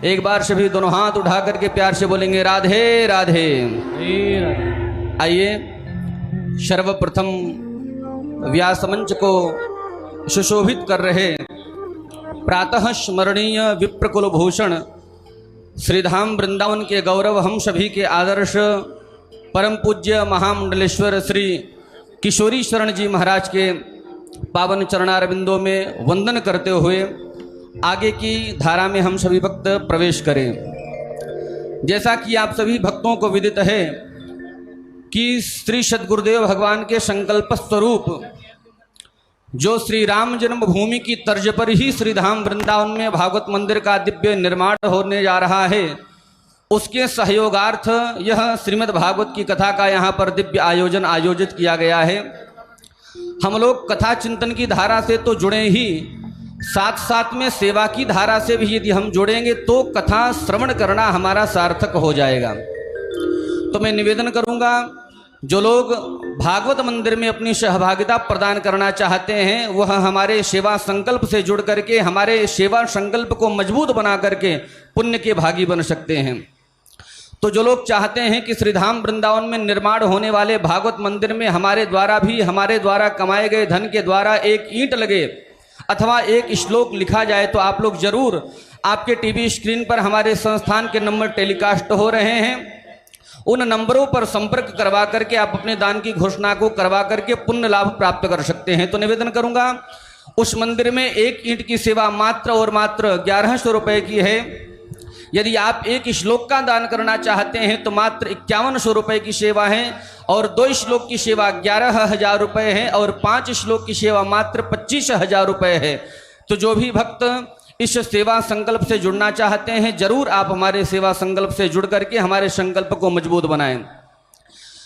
एक बार सभी दोनों हाथ उठा करके प्यार से बोलेंगे राधे राधे। आइए सर्वप्रथम व्यास मंच को सुशोभित कर रहे प्रातः स्मरणीय विप्र कुलभूषण श्रीधाम वृंदावन के गौरव हम सभी के आदर्श परम पूज्य महामंडलेश्वर श्री किशोरी शरण जी महाराज के पावन चरणारविंदों में वंदन करते हुए आगे की धारा में हम सभी भक्त प्रवेश करें। जैसा कि आप सभी भक्तों को विदित है कि श्री सद्गुरुदेव भगवान के संकल्प स्वरूप जो श्री राम जन्मभूमि की तर्ज पर ही श्रीधाम वृंदावन में भागवत मंदिर का दिव्य निर्माण होने जा रहा है, उसके सहयोगार्थ यह श्रीमद् भागवत की कथा का यहाँ पर दिव्य आयोजन आयोजित किया गया है। हम लोग कथा चिंतन की धारा से तो जुड़े ही, साथ साथ में सेवा की धारा से भी यदि हम जुड़ेंगे तो कथा श्रवण करना हमारा सार्थक हो जाएगा। तो मैं निवेदन करूंगा, जो लोग भागवत मंदिर में अपनी सहभागिता प्रदान करना चाहते हैं वह हमारे सेवा संकल्प से जुड़ करके हमारे सेवा संकल्प को मजबूत बना करके पुण्य के भागी बन सकते हैं। तो जो लोग चाहते हैं कि श्रीधाम वृंदावन में निर्माण होने वाले भागवत मंदिर में हमारे द्वारा कमाए गए धन के द्वारा एक ईंट लगे अथवा एक श्लोक लिखा जाए, तो आप लोग जरूर, आपके टीवी स्क्रीन पर हमारे संस्थान के नंबर टेलीकास्ट हो रहे हैं, उन नंबरों पर संपर्क करवा करके आप अपने दान की घोषणा को करवा करके पुण्य लाभ प्राप्त कर सकते हैं। तो निवेदन करूंगा, उस मंदिर में एक ईंट की सेवा मात्र और मात्र 1100 रुपये की है। यदि आप एक श्लोक का दान करना चाहते हैं तो मात्र 5100 रुपये की सेवा है, और 2 श्लोक की सेवा 11,000 रुपये है, और 5 श्लोक की सेवा मात्र 25,000 रुपये है। तो जो भी भक्त इस सेवा संकल्प से जुड़ना चाहते हैं, जरूर आप हमारे सेवा संकल्प से जुड़ करके हमारे संकल्प को मजबूत बनाएं।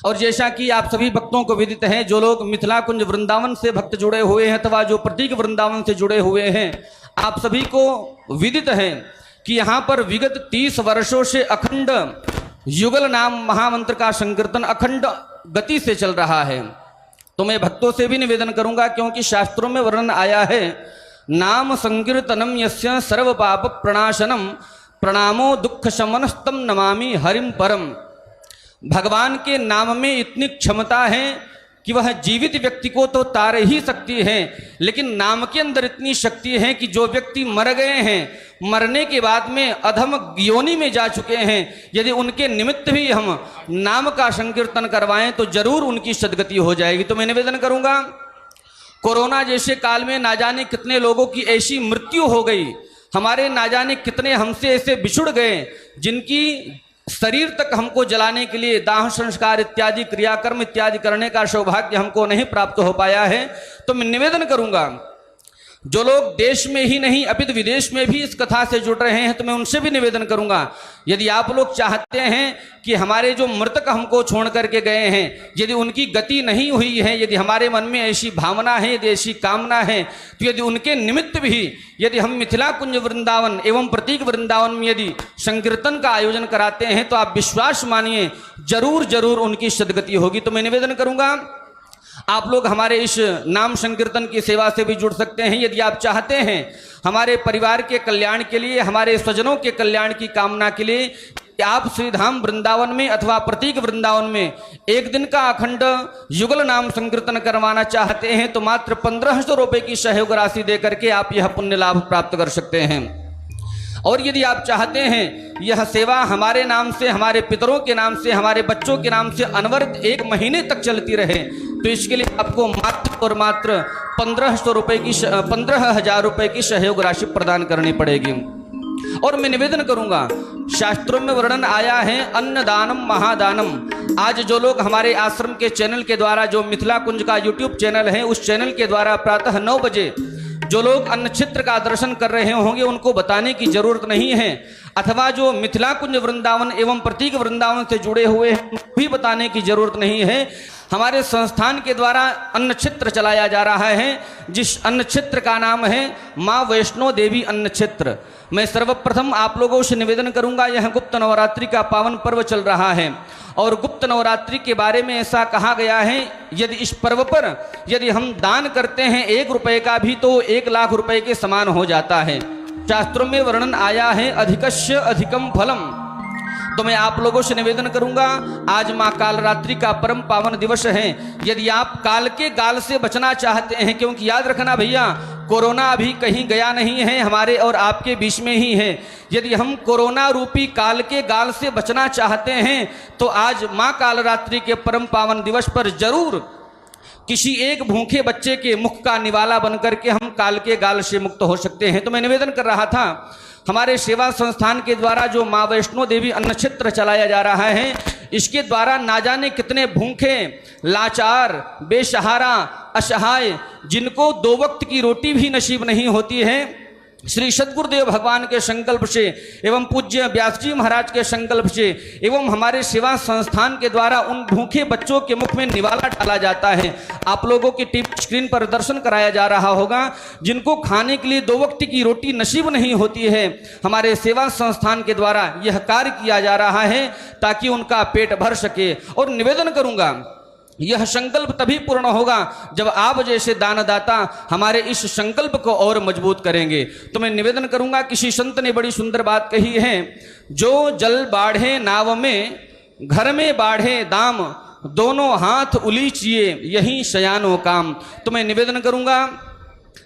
और जैसा कि आप सभी भक्तों को विदित है, जो लोग मिथिला कुंज वृंदावन से भक्त जुड़े हुए हैं अथवा जो प्रतीक वृंदावन से जुड़े हुए हैं, आप सभी को विदित है कि यहाँ पर विगत 30 वर्षों से अखंड युगल नाम महामंत्र का संकीर्तन अखंड गति से चल रहा है। तो मैं भक्तों से भी निवेदन करूंगा, क्योंकि शास्त्रों में वर्णन आया है, नाम संकीर्तनम यस्य सर्व पाप प्रणाशनम प्रणामो दुख शमनस्तम नमामि हरिम परम। भगवान के नाम में इतनी क्षमता है कि वह जीवित व्यक्ति को तो तार ही सकती है, लेकिन नाम के अंदर इतनी शक्ति है कि जो व्यक्ति मर गए हैं, मरने के बाद में अधम योनि में जा चुके हैं, यदि उनके निमित्त भी हम नाम का संकीर्तन करवाएं तो जरूर उनकी सद्गति हो जाएगी। तो मैं निवेदन करूंगा, कोरोना जैसे काल में ना जाने कितने लोगों की ऐसी मृत्यु हो गई, हमारे ना जाने कितने हमसे ऐसे बिछुड़ गए जिनकी शरीर तक हमको जलाने के लिए दाह संस्कार इत्यादि क्रियाकर्म इत्यादि करने का सौभाग्य हमको नहीं प्राप्त हो पाया है। तो मैं निवेदन करूंगा, जो लोग देश में ही नहीं अपितु विदेश में भी इस कथा से जुड़ रहे हैं, तो मैं उनसे भी निवेदन करूंगा, यदि आप लोग चाहते हैं कि हमारे जो मृतक हमको छोड़ करके गए हैं, यदि उनकी गति नहीं हुई है, यदि हमारे मन में ऐसी भावना है, यदि ऐसी कामना है, तो यदि उनके निमित्त भी यदि हम मिथिला कुंज वृंदावन एवं प्रतीक वृंदावन में यदि संकीर्तन का आयोजन कराते हैं तो आप विश्वास मानिए जरूर जरूर उनकी सद्गति होगी। तो मैं निवेदन करूंगा, आप लोग हमारे इस नाम संकीर्तन की सेवा से भी जुड़ सकते हैं। यदि आप चाहते हैं हमारे परिवार के कल्याण के लिए, हमारे स्वजनों के कल्याण की कामना के लिए, कि आप श्रीधाम वृंदावन में अथवा प्रतीक वृंदावन में एक दिन का अखंड युगल नाम संकीर्तन करवाना चाहते हैं, तो मात्र 1500 रुपये की सहयोग राशि दे करके आप यह पुण्य लाभ प्राप्त कर सकते हैं। और यदि आप चाहते हैं यह सेवा हमारे नाम से, हमारे पितरों के नाम से, हमारे बच्चों के नाम से अनवरत 1 महीने तक चलती रहे, तो इसके लिए आपको मात्र और मात्र 15,000 रुपये की सहयोग राशि प्रदान करनी पड़ेगी। और मैं निवेदन करूंगा, शास्त्रों में वर्णन आया है अन्नदानम महादानम। आज जो लोग हमारे आश्रम के चैनल के द्वारा, जो मिथिला कुंज का यूट्यूब चैनल है, उस चैनल के द्वारा प्रातः 9 बजे जो लोग अन्न क्षेत्र का दर्शन कर रहे होंगे उनको बताने की जरूरत नहीं है, अथवा जो मिथिला कुंज वृंदावन एवं प्रतीक वृंदावन से जुड़े हुए हैं भी बताने की जरूरत नहीं है। हमारे संस्थान के द्वारा अन्न क्षेत्र चलाया जा रहा है, जिस अन्न क्षेत्र का नाम है माँ वैष्णो देवी अन्न क्षेत्र। मैं सर्वप्रथम आप लोगों से निवेदन करूंगा, यह गुप्त नवरात्रि का पावन पर्व चल रहा है, और गुप्त नवरात्रि के बारे में ऐसा कहा गया है, यदि इस पर्व पर यदि हम दान करते हैं 1 रुपये का भी, तो 1 लाख रुपए के समान हो जाता है। शास्त्रों में वर्णन आया है अधिकस्य अधिकम फलम। तो मैं आप लोगों से निवेदन करूंगा, आज मां कालरात्रि का परम पावन दिवस है। यदि आप काल के गाल से बचना चाहते हैं, क्योंकि याद रखना भैया, कोरोना अभी कहीं गया नहीं है, हमारे और आपके बीच में ही है। यदि हम कोरोना रूपी काल के गाल से बचना चाहते हैं तो आज मां कालरात्रि के परम पावन दिवस पर जरूर किसी एक भूखे बच्चे के मुख का निवाला बनकर के हम काल के गाल से मुक्त हो सकते हैं। तो मैं निवेदन कर रहा था, हमारे सेवा संस्थान के द्वारा जो माँ वैष्णो देवी अन्न क्षेत्र चलाया जा रहा है, इसके द्वारा ना जाने कितने भूखे, लाचार, बेसहारा, असहाय, जिनको 2 वक्त की रोटी भी नसीब नहीं होती है, श्री सद्गुरुदेव भगवान के संकल्प से एवं पूज्य व्यास जी महाराज के संकल्प से एवं हमारे सेवा संस्थान के द्वारा उन भूखे बच्चों के मुख में निवाला डाला जाता है। आप लोगों की टीवी स्क्रीन पर दर्शन कराया जा रहा होगा, जिनको खाने के लिए 2 वक्त की रोटी नसीब नहीं होती है, हमारे सेवा संस्थान के द्वारा यह कार्य किया जा रहा है ताकि उनका पेट भर सके। और निवेदन करूंगा, यह संकल्प तभी पूर्ण होगा जब आप जैसे दानदाता हमारे इस संकल्प को और मजबूत करेंगे। तो मैं निवेदन करूंगा, किसी संत ने बड़ी सुंदर बात कही है, जो जल बाढ़े नाव में, घर में बाढ़े दाम, दोनों हाथ उलीचिए यही शयानो काम। तो मैं निवेदन करूंगा,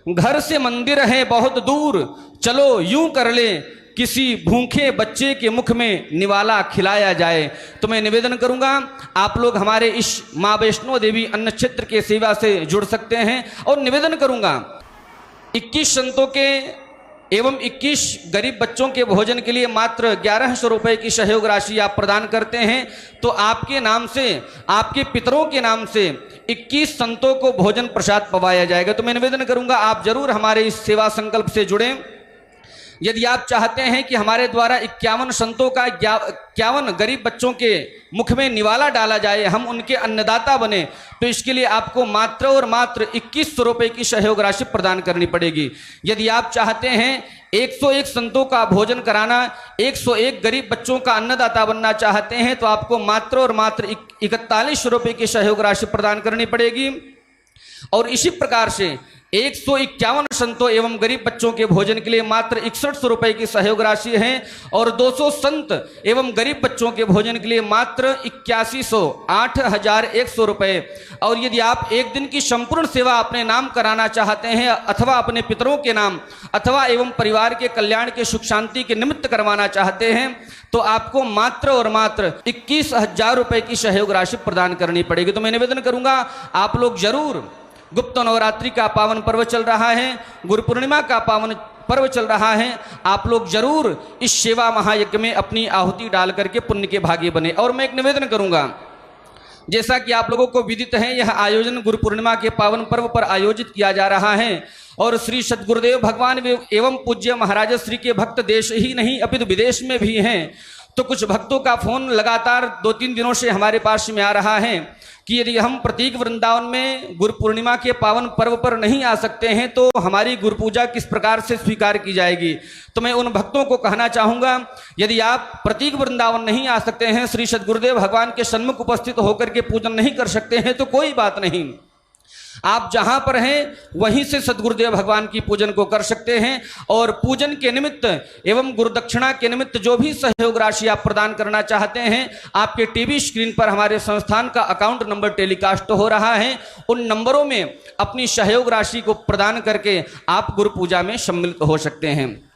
घर से मंदिर है बहुत दूर, चलो यूं कर ले किसी भूखे बच्चे के मुख में निवाला खिलाया जाए। तो मैं निवेदन करूंगा, आप लोग हमारे इस माँ वैष्णो देवी अन्न क्षेत्र के सेवा से जुड़ सकते हैं। और निवेदन करूंगा, 21 संतों के एवं 21 गरीब बच्चों के भोजन के लिए मात्र 1100 रुपये की सहयोग राशि आप प्रदान करते हैं तो आपके नाम से, आपके पितरों के नाम से 21 संतों को भोजन प्रसाद पवाया जाएगा। तो मैं निवेदन करूंगा, आप जरूर हमारे इस सेवा संकल्प से जुड़ें। यदि आप चाहते हैं कि हमारे द्वारा 51 संतों का 51 गरीब बच्चों के मुख में निवाला डाला जाए, हम उनके अन्नदाता बने, तो इसके लिए आपको मात्र और मात्र 2100 रुपये की सहयोग राशि प्रदान करनी पड़ेगी। यदि आप चाहते हैं 101 संतों का भोजन कराना, 101 गरीब बच्चों का अन्नदाता बनना चाहते हैं तो आपको मात्र और मात्र 41 रुपये की सहयोग राशि प्रदान करनी पड़ेगी। और इसी प्रकार से 151 संतों एवं गरीब बच्चों के भोजन के लिए मात्र 6100 रुपये की सहयोग राशि है और 200 संत एवं गरीब बच्चों के भोजन के लिए मात्र 8100 रुपये। और यदि आप एक दिन की संपूर्ण सेवा अपने नाम कराना चाहते हैं अथवा अपने पितरों के नाम अथवा एवं परिवार के कल्याण के सुख शांति के निमित्त करवाना चाहते हैं तो आपको मात्र और मात्र 21,000 रुपये की सहयोग राशि प्रदान करनी पड़ेगी। तो मैं निवेदन करूंगा, आप लोग जरूर, गुप्त नवरात्रि का पावन पर्व चल रहा है, गुरु पूर्णिमा का पावन पर्व चल रहा है, आप लोग जरूर इस सेवा महायज्ञ में अपनी आहुति डाल करके पुण्य के भागी बने। और मैं एक निवेदन करूंगा, जैसा कि आप लोगों को विदित है, यह आयोजन गुरु पूर्णिमा के पावन पर्व पर आयोजित किया जा रहा है और श्री सद्गुरुदेव भगवान एवं पूज्य महाराज श्री के भक्त देश ही नहीं अपितु विदेश में भी हैं। तो कुछ भक्तों का फोन लगातार 2-3 दिनों से हमारे पास में आ रहा है कि यदि हम प्रतीक वृंदावन में गुरु पूर्णिमा के पावन पर्व पर नहीं आ सकते हैं तो हमारी गुरु पूजा किस प्रकार से स्वीकार की जाएगी। तो मैं उन भक्तों को कहना चाहूँगा, यदि आप प्रतीक वृंदावन नहीं आ सकते हैं, श्री सद्गुरुदेव भगवान के सन्मुख उपस्थित होकर के पूजन नहीं कर सकते हैं तो कोई बात नहीं, आप जहां पर हैं वहीं से सद्गुरुदेव भगवान की पूजन को कर सकते हैं। और पूजन के निमित्त एवं गुरुदक्षिणा के निमित्त जो भी सहयोग राशि आप प्रदान करना चाहते हैं, आपके टीवी स्क्रीन पर हमारे संस्थान का अकाउंट नंबर टेलीकास्ट हो रहा है, उन नंबरों में अपनी सहयोग राशि को प्रदान करके आप गुरु पूजा में सम्मिलित हो सकते हैं।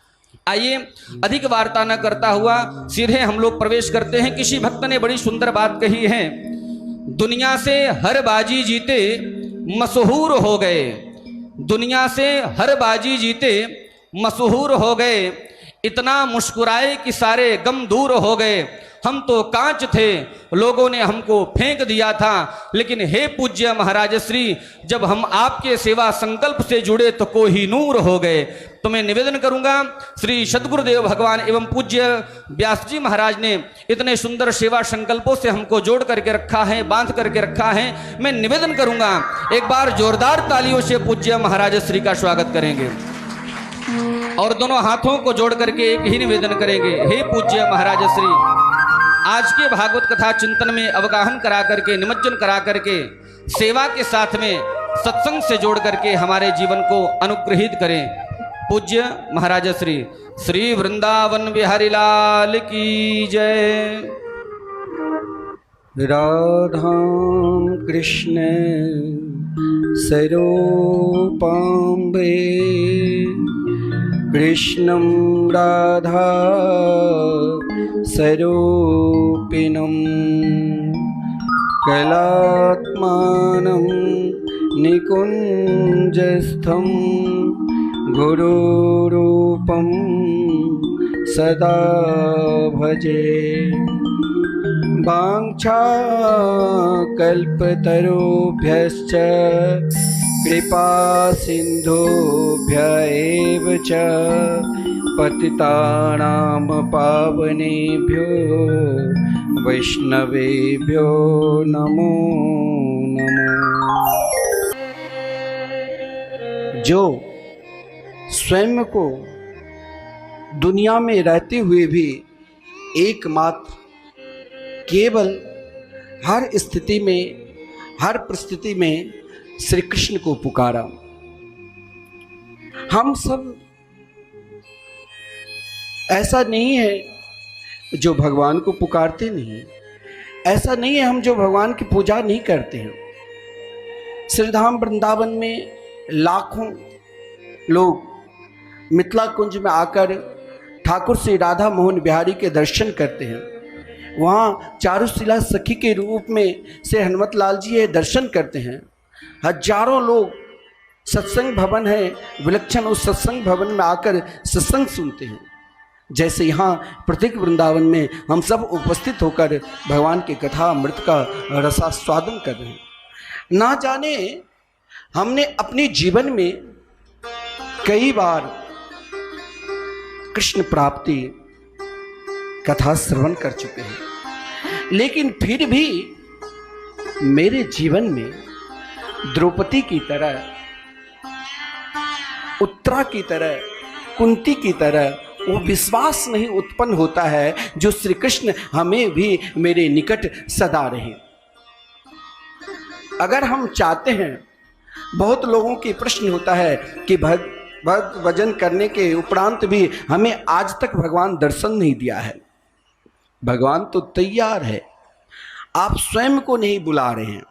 आइए अधिक वार्ता न करता हुआ सीधे हम लोग प्रवेश करते हैं। किसी भक्त ने बड़ी सुंदर बात कही है, दुनिया से हर बाजी जीते मशहूर हो गए, दुनिया से हर बाजी जीते मशहूर हो गए, इतना मुस्कुराए कि सारे गम दूर हो गए, हम तो कांच थे लोगों ने हमको फेंक दिया था, लेकिन हे पूज्य महाराज श्री जब हम आपके सेवा संकल्प से जुड़े तो कोहिनूर हो गए। तो मैं निवेदन करूंगा, श्री सद्गुरुदेव भगवान एवं पूज्य व्यास जी महाराज ने इतने सुंदर सेवा संकल्पों से हमको जोड़ करके रखा है, बांध करके रखा है। मैं निवेदन करूंगा, एक बार जोरदार तालियों से पूज्य महाराज श्री का स्वागत करेंगे और दोनों हाथों को जोड़ करके एक ही निवेदन करेंगे, हे पूज्य महाराज श्री आज के भागवत कथा चिंतन में अवगाहन करा करके, निमज्जन करा करके, सेवा के साथ में सत्संग से जोड़ करके हमारे जीवन को अनुग्रहित करें। पूज्य महाराज श्री श्री वृंदावन बिहारी लाल की जय। राधा कृष्ण स्वरूपाम्बे कृष्णं राधा स्वरूपिणं कलात्मानं निकुञ्जस्थं गुरुरूपं सदा भजे। वाञ्छाकल्पतरुभ्यश्च कृपा सिन्धुभ्य एव च पतितानां पावनेभ्यो वैष्णवेभ्यो नमो नमः। जो स्वयं को दुनिया में रहते हुए भी एकमात्र केवल हर स्थिति में हर परिस्थिति में श्री कृष्ण को पुकारा। हम सब ऐसा नहीं है जो भगवान को पुकारते नहीं, ऐसा नहीं है हम जो भगवान की पूजा नहीं करते हैं। श्रीधाम वृंदावन में लाखों लोग मिथिला कुंज में आकर ठाकुर श्री राधा मोहन बिहारी के दर्शन करते हैं। वहाँ चारुशिला सखी के रूप में से हनुमत लाल जी ये दर्शन करते हैं। हजारों लोग सत्संग भवन है विलक्षण, उस सत्संग भवन में आकर सत्संग सुनते हैं। जैसे यहाँ प्रत्येक वृंदावन में हम सब उपस्थित होकर भगवान की कथा अमृत का रसास्वादन कर रहे हैं। ना जाने हमने अपने जीवन में कई बार कृष्ण प्राप्ति कथा श्रवण कर चुके हैं, लेकिन फिर भी मेरे जीवन में द्रौपदी की तरह, उत्तरा की तरह, कुंती की तरह वो विश्वास नहीं उत्पन्न होता है जो श्री कृष्ण हमें भी मेरे निकट सदा रहे। अगर हम चाहते हैं, बहुत लोगों की प्रश्न होता है कि भक्त भजन करने के उपरांत भी हमें आज तक भगवान दर्शन नहीं दिया है। भगवान तो तैयार है, आप स्वयं को नहीं बुला रहे हैं।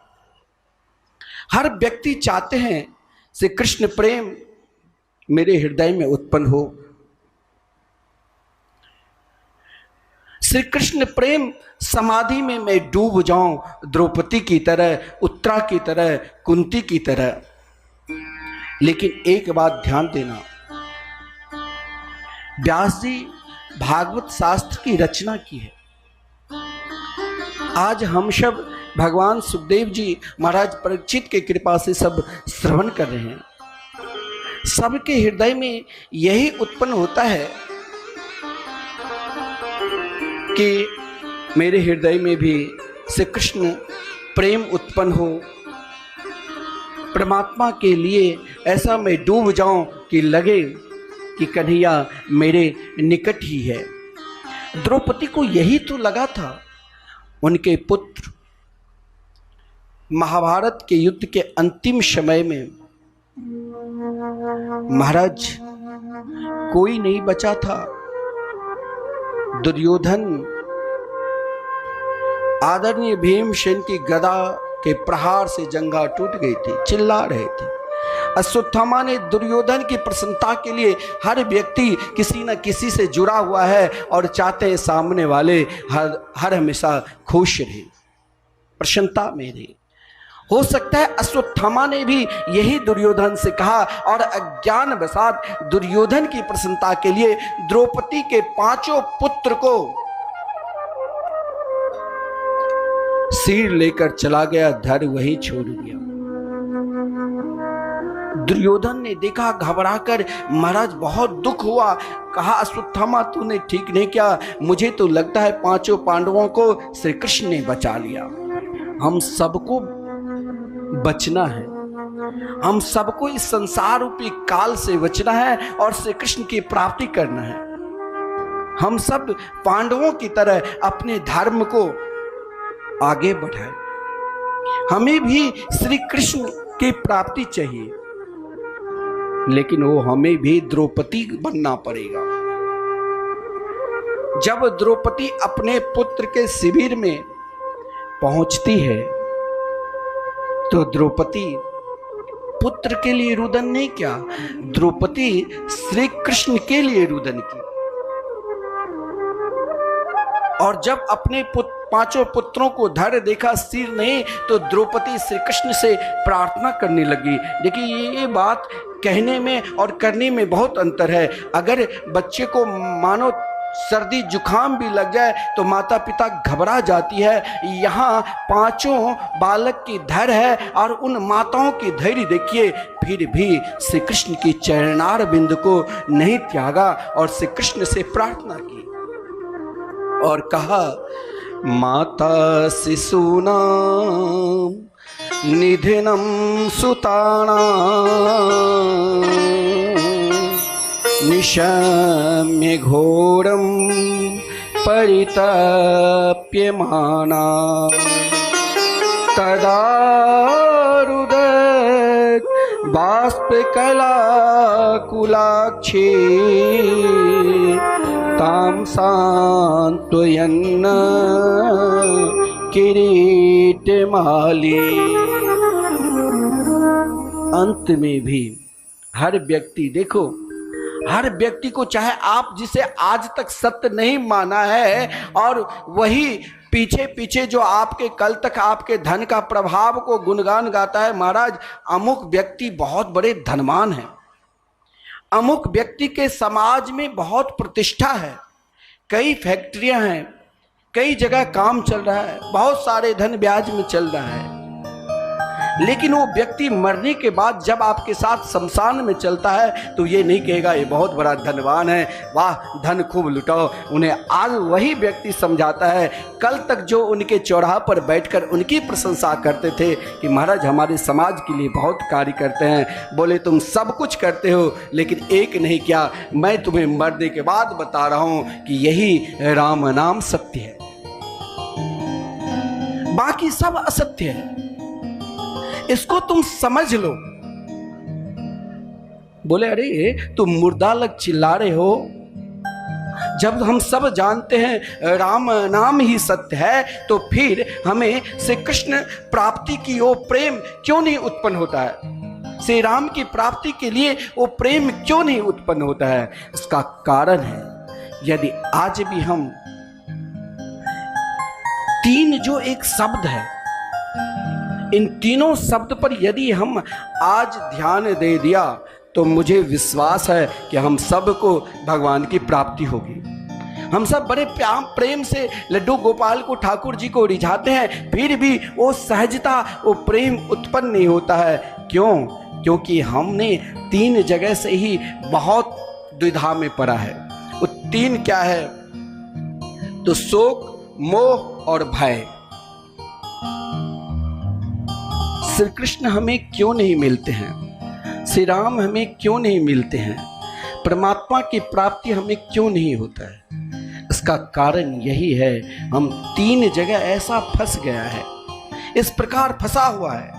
हर व्यक्ति चाहते हैं श्री कृष्ण प्रेम मेरे हृदय में उत्पन्न हो, श्री कृष्ण प्रेम समाधि में मैं डूब जाऊं, द्रौपदी की तरह, उत्तरा की तरह, कुंती की तरह। लेकिन एक बात ध्यान देना, व्यास जी भागवत शास्त्र की रचना की है। आज हम सब भगवान सुखदेव जी महाराज परीक्षित के कृपा से सब श्रवण कर रहे हैं। सबके हृदय में यही उत्पन्न होता है कि मेरे हृदय में भी श्री कृष्ण प्रेम उत्पन्न हो, परमात्मा के लिए ऐसा मैं डूब जाऊं कि लगे कि कन्हैया मेरे निकट ही है। द्रौपदी को यही तो लगा था। उनके पुत्र महाभारत के युद्ध के अंतिम समय में महाराज कोई नहीं बचा था। दुर्योधन आदरणीय भीमसेन की गदा के प्रहार से जंघा टूट गई थी, चिल्ला रहे थे। अश्वत्थामा ने दुर्योधन की प्रसन्नता के लिए, हर व्यक्ति किसी न किसी से जुड़ा हुआ है और चाहते हैं सामने वाले हर हमेशा खुश रहे, प्रसन्नता में रहे। हो सकता है अश्वत्थामा ने भी यही दुर्योधन से कहा और अज्ञानवशात दुर्योधन की प्रसन्नता के लिए द्रौपदी के 5 पुत्र को सिर लेकर चला गया, धर वही छोड़ दिया। दुर्योधन ने देखा, घबराकर महाराज बहुत दुख हुआ। कहा अश्वत्थामा तूने ठीक नहीं किया, मुझे तो लगता है 5 पांडवों को श्री कृष्ण ने बचा लिया। हम सबको बचना है, हम सबको इस संसार रूपी काल से बचना है और श्री कृष्ण की प्राप्ति करना है। हम सब पांडवों की तरह अपने धर्म को आगे बढ़ाए। हमें भी श्री कृष्ण की प्राप्ति चाहिए, लेकिन वो हमें भी द्रौपदी बनना पड़ेगा। जब द्रौपदी अपने पुत्र के शिविर में पहुंचती है तो द्रौपदी पुत्र के लिए रुदन नहीं किया, द्रौपदी श्री कृष्ण के लिए रुदन की। और जब अपने पांचों पुत्रों को धड़ देखा, सिर नहीं, तो द्रौपदी श्री कृष्ण से प्रार्थना करने लगी। देखिए ये बात कहने में और करने में बहुत अंतर है। अगर बच्चे को मानो सर्दी जुखाम भी लग जाए तो माता पिता घबरा जाती है। यहाँ पांचों बालक की धैर्य है और उन माताओं की धैर्य देखिए, फिर भी श्री कृष्ण की चरणार बिंद को नहीं त्यागा और श्री कृष्ण से प्रार्थना की और कहा, माता शिशूनां निधनम सुतानां निशम्य घोरम परितप्यमाना तदा रुदत बाष्पकलाकुलाक्षी ताम सांत्वयन्न किरीटमाली। अंत में भी हर व्यक्ति, देखो हर व्यक्ति को, चाहे आप जिसे आज तक सत्य नहीं माना है और वही पीछे पीछे जो आपके कल तक आपके धन का प्रभाव को गुणगान गाता है, महाराज अमुक व्यक्ति बहुत बड़े धनवान हैं, अमुक व्यक्ति के समाज में बहुत प्रतिष्ठा है, कई फैक्ट्रियां हैं, कई जगह काम चल रहा है, बहुत सारे धन ब्याज में चल रहा है, लेकिन वो व्यक्ति मरने के बाद जब आपके साथ शमशान में चलता है तो ये नहीं कहेगा ये बहुत बड़ा धनवान है, वाह धन खूब लुटाओ। उन्हें आज वही व्यक्ति समझाता है, कल तक जो उनके चौराहे पर बैठकर उनकी प्रशंसा करते थे कि महाराज हमारे समाज के लिए बहुत कार्य करते हैं, बोले तुम सब कुछ करते हो लेकिन एक नहीं किया, मैं तुम्हें मरने के बाद बता रहा हूं कि यही राम नाम सत्य है, बाकी सब असत्य है, इसको तुम समझ लो। बोले अरे तुम मुर्दा लग चिल्ला रहे हो, जब हम सब जानते हैं राम नाम ही सत्य है तो फिर हमें श्री कृष्ण प्राप्ति की वो प्रेम क्यों नहीं उत्पन्न होता है, श्री राम की प्राप्ति के लिए वो प्रेम क्यों नहीं उत्पन्न होता है? इसका कारण है, यदि आज भी हम तीन जो एक शब्द है, इन तीनों शब्द पर यदि हम आज ध्यान दे दिया तो मुझे विश्वास है कि हम सबको भगवान की प्राप्ति होगी। हम सब बड़े प्रेम से लड्डू गोपाल को, ठाकुर जी को रिझाते हैं, फिर भी वो सहजता, वो प्रेम उत्पन्न नहीं होता है। क्यों? क्योंकि हमने तीन जगह से ही बहुत द्विधा में पड़ा है। वो तीन क्या है? तो शोक, मोह और भय। श्री कृष्ण हमें क्यों नहीं मिलते हैं? श्री राम हमें क्यों नहीं मिलते हैं? परमात्मा की प्राप्ति हमें क्यों नहीं होता है? इसका कारण यही है, हम तीन जगह ऐसा फंस गया है, इस प्रकार फंसा हुआ है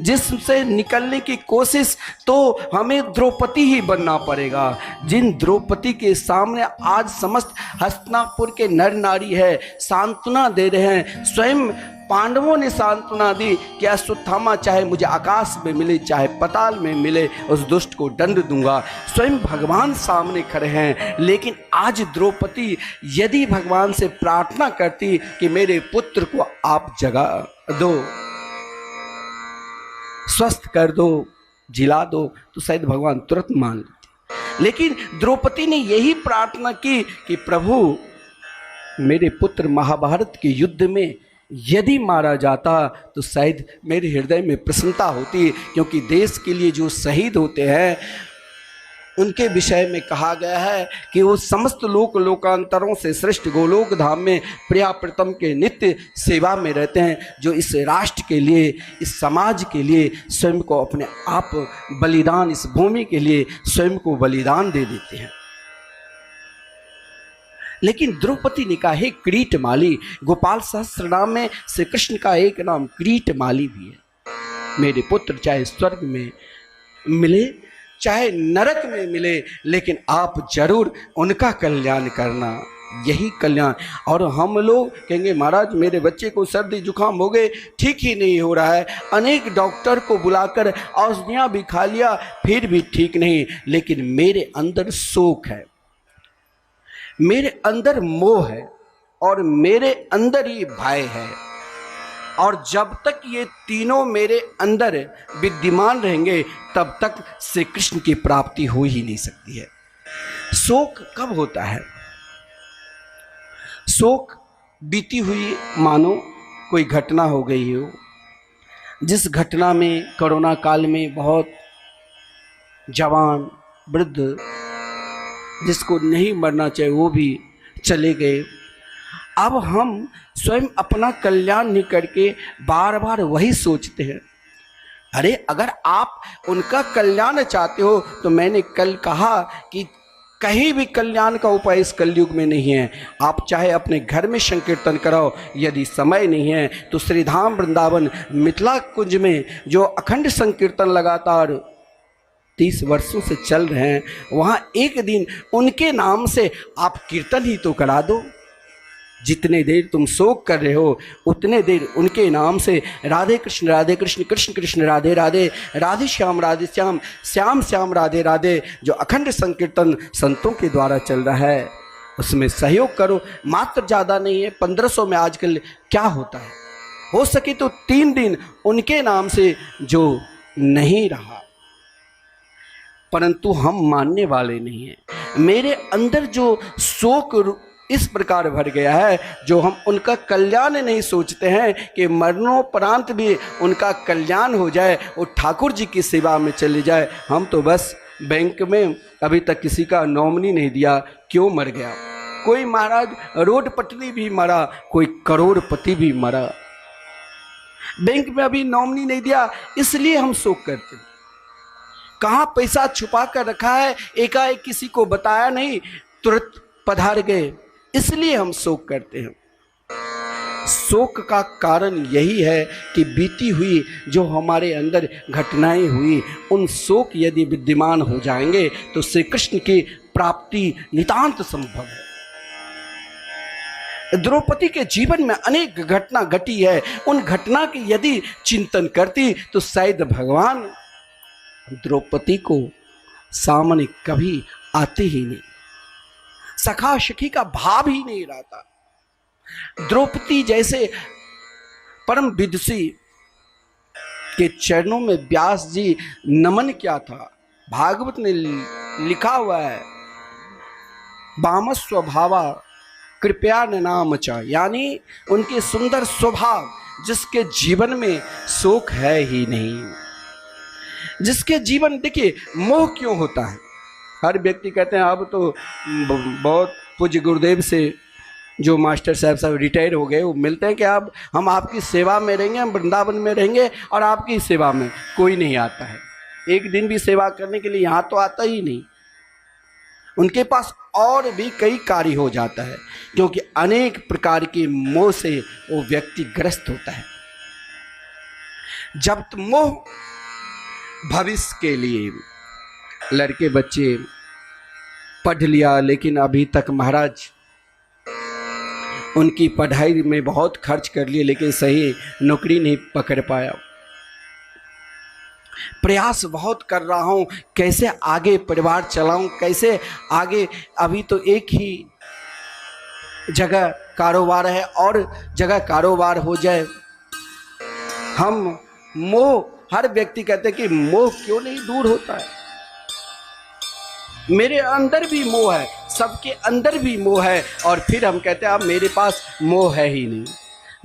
जिससे निकलने की कोशिश तो हमें द्रौपदी ही बनना पड़ेगा। जिन द्रौपदी के सामने आज समस्त हस्तिनापुर के नर नारी है सांत्वना दे रहे हैं, स्वयं पांडवों ने सांत्वना दी कि अश्वत्थामा चाहे मुझे आकाश में मिले चाहे पताल में मिले, उस दुष्ट को दंड दूंगा। स्वयं भगवान सामने खड़े हैं, लेकिन आज द्रौपदी यदि भगवान से प्रार्थना करती कि मेरे पुत्र को आप जगा दो, स्वस्थ कर दो, जिला दो, तो शायद भगवान तुरंत मान लेते। लेकिन द्रौपदी ने यही प्रार्थना की कि प्रभु मेरे पुत्र महाभारत के युद्ध में यदि मारा जाता तो शायद मेरे हृदय में प्रसन्नता होती, क्योंकि देश के लिए जो शहीद होते हैं उनके विषय में कहा गया है कि वो समस्त लोकांतरों से श्रेष्ठ गोलोक धाम में प्रिया प्रीतम के नित्य सेवा में रहते हैं, जो इस राष्ट्र के लिए, इस समाज के लिए स्वयं को अपने आप बलिदान, इस भूमि के लिए स्वयं को बलिदान दे देते हैं। लेकिन द्रौपदी ने कहा, हे किरीटमाली, गोपाल सहस्त्रनाम में श्री कृष्ण का एक नाम किरीटमाली भी है, मेरे पुत्र चाहे स्वर्ग में मिले चाहे नरक में मिले, लेकिन आप जरूर उनका कल्याण करना, यही कल्याण। और हम लोग कहेंगे महाराज मेरे बच्चे को सर्दी जुकाम हो गए, ठीक ही नहीं हो रहा है, अनेक डॉक्टर को बुलाकर औषधियाँ भी खा लिया फिर भी ठीक नहीं, लेकिन मेरे अंदर शोक है, मेरे अंदर मोह है और मेरे अंदर ये भय है। और जब तक ये तीनों मेरे अंदर विद्यमान रहेंगे तब तक श्री कृष्ण की प्राप्ति हो ही नहीं सकती है। शोक कब होता है? शोक बीती हुई मानो कोई घटना हो गई हो, जिस घटना में कोरोना काल में बहुत जवान वृद्ध जिसको नहीं मरना चाहिए वो भी चले गए। अब हम स्वयं अपना कल्याण नहीं करके बार बार वही सोचते हैं। अरे अगर आप उनका कल्याण चाहते हो तो मैंने कल कहा कि कहीं भी कल्याण का उपाय इस कलयुग में नहीं है। आप चाहे अपने घर में संकीर्तन कराओ, यदि समय नहीं है तो श्रीधाम वृंदावन मिथिला कुंज में जो अखंड संकीर्तन लगातार 30 वर्षों से चल रहे हैं, वहाँ एक दिन उनके नाम से आप कीर्तन ही तो करा दो। जितने देर तुम शोक कर रहे हो उतने देर उनके नाम से राधे कृष्ण कृष्ण कृष्ण राधे राधे, राधे श्याम श्याम श्याम राधे राधे, जो अखंड संकीर्तन संतों के द्वारा चल रहा है उसमें सहयोग करो। मात्र ज़्यादा नहीं है, 1500 में आजकल क्या होता है, हो सके तो 3 दिन उनके नाम से जो नहीं रहा, परंतु हम मानने वाले नहीं हैं। मेरे अंदर जो शोक इस प्रकार भर गया है, जो हम उनका कल्याण नहीं सोचते हैं कि मरणोपरांत भी उनका कल्याण हो जाए, वो ठाकुर जी की सेवा में चले जाए। हम तो बस बैंक में अभी तक किसी का नॉमिनी नहीं दिया, क्यों मर गया? कोई महाराज रोड पटरी भी मरा, कोई करोड़पति भी मरा, बैंक में अभी नॉमिनी नहीं दिया, इसलिए हम शोक करते हैं। कहाँ पैसा छुपा कर रखा है, एकाएक किसी को बताया नहीं, तुरंत पधार गए, इसलिए हम शोक करते हैं। शोक का कारण यही है कि बीती हुई जो हमारे अंदर घटनाएं हुई, उन शोक यदि विद्यमान हो जाएंगे तो श्री कृष्ण की प्राप्ति नितांत संभव है। द्रौपदी के जीवन में अनेक घटना घटी है, उन घटना की यदि चिंतन करती तो शायद भगवान द्रौपदी को सामने कभी आते ही नहीं, सखा सखी का भाव ही नहीं रहता। द्रौपदी जैसे परम विदुषी के चरणों में व्यास जी नमन किया था, भागवत ने लिखा हुआ है, बाम स्वभावा कृपया नाम चा, यानी उनके सुंदर स्वभाव, जिसके जीवन में शोक है ही नहीं, जिसके जीवन, देखिए मोह क्यों होता है? हर व्यक्ति कहते हैं अब तो बहुत पूज्य गुरुदेव से जो मास्टर साहब रिटायर हो गए, वो मिलते हैं कि अब हम आपकी सेवा में रहेंगे, हम वृंदावन में रहेंगे और आपकी सेवा में। कोई नहीं आता है, एक दिन भी सेवा करने के लिए यहाँ तो आता ही नहीं। उनके पास और भी कई कार्य हो जाता है, क्योंकि अनेक प्रकार के मोह से वो व्यक्ति ग्रस्त होता है। जब मोह भविष्य के लिए, लड़के बच्चे पढ़ लिया लेकिन अभी तक महाराज उनकी पढ़ाई में बहुत खर्च कर लिए लेकिन सही नौकरी नहीं पकड़ पाया, प्रयास बहुत कर रहा हूँ कैसे आगे परिवार चलाऊं, कैसे आगे, अभी तो एक ही जगह कारोबार है और जगह कारोबार हो जाए। हम मोह, हर व्यक्ति कहते हैं कि मोह क्यों नहीं दूर होता है? मेरे अंदर भी मोह है, सबके अंदर भी मोह है, और फिर हम कहते हैं अब मेरे पास मोह है ही नहीं।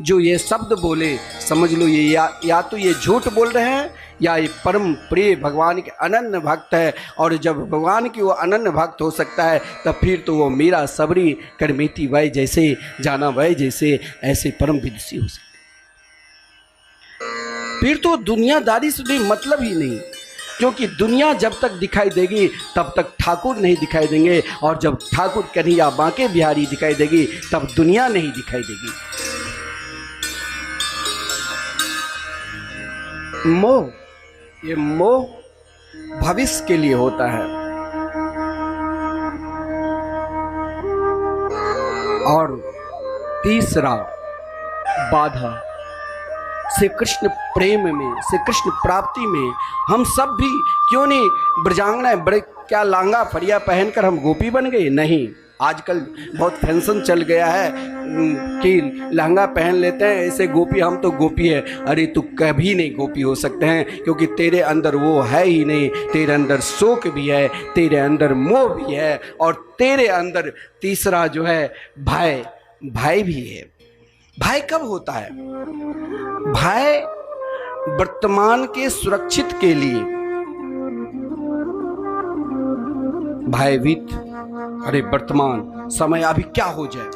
जो ये शब्द बोले समझ लो ये या तो ये झूठ बोल रहे हैं या ये परम प्रिय भगवान के अनन्य भक्त है। और जब भगवान की वो अनन्य भक्त हो सकता है तब फिर तो वो मीरा सबरी करमेती वै जैसे, जाना वै जैसे, ऐसे परम विदुषी हो सकते। फिर तो दुनियादारी से भी मतलब ही नहीं, क्योंकि दुनिया जब तक दिखाई देगी तब तक ठाकुर नहीं दिखाई देंगे, और जब ठाकुर कन्हैया बांके बिहारी दिखाई देगी तब दुनिया नहीं दिखाई देगी। मोह, ये मोह भविष्य के लिए होता है। और तीसरा बाधा श्री कृष्ण प्रेम में, श्री कृष्ण प्राप्ति में हम सब भी क्यों नहीं ब्रजांगना, बड़े क्या लांगा फरिया पहनकर हम गोपी बन गए? नहीं, आजकल बहुत फैशन चल गया है कि लहंगा पहन लेते हैं ऐसे गोपी, हम तो गोपी है। अरे तू कभी नहीं गोपी हो सकते हैं, क्योंकि तेरे अंदर वो है ही नहीं। तेरे अंदर शोक भी है, तेरे अंदर मोह भी है, और तेरे अंदर तीसरा जो है भय, भय भी है। भय कब होता है? भय वर्तमान के सुरक्षित के लिए भयभीत, अरे वर्तमान समय अभी क्या हो जाए।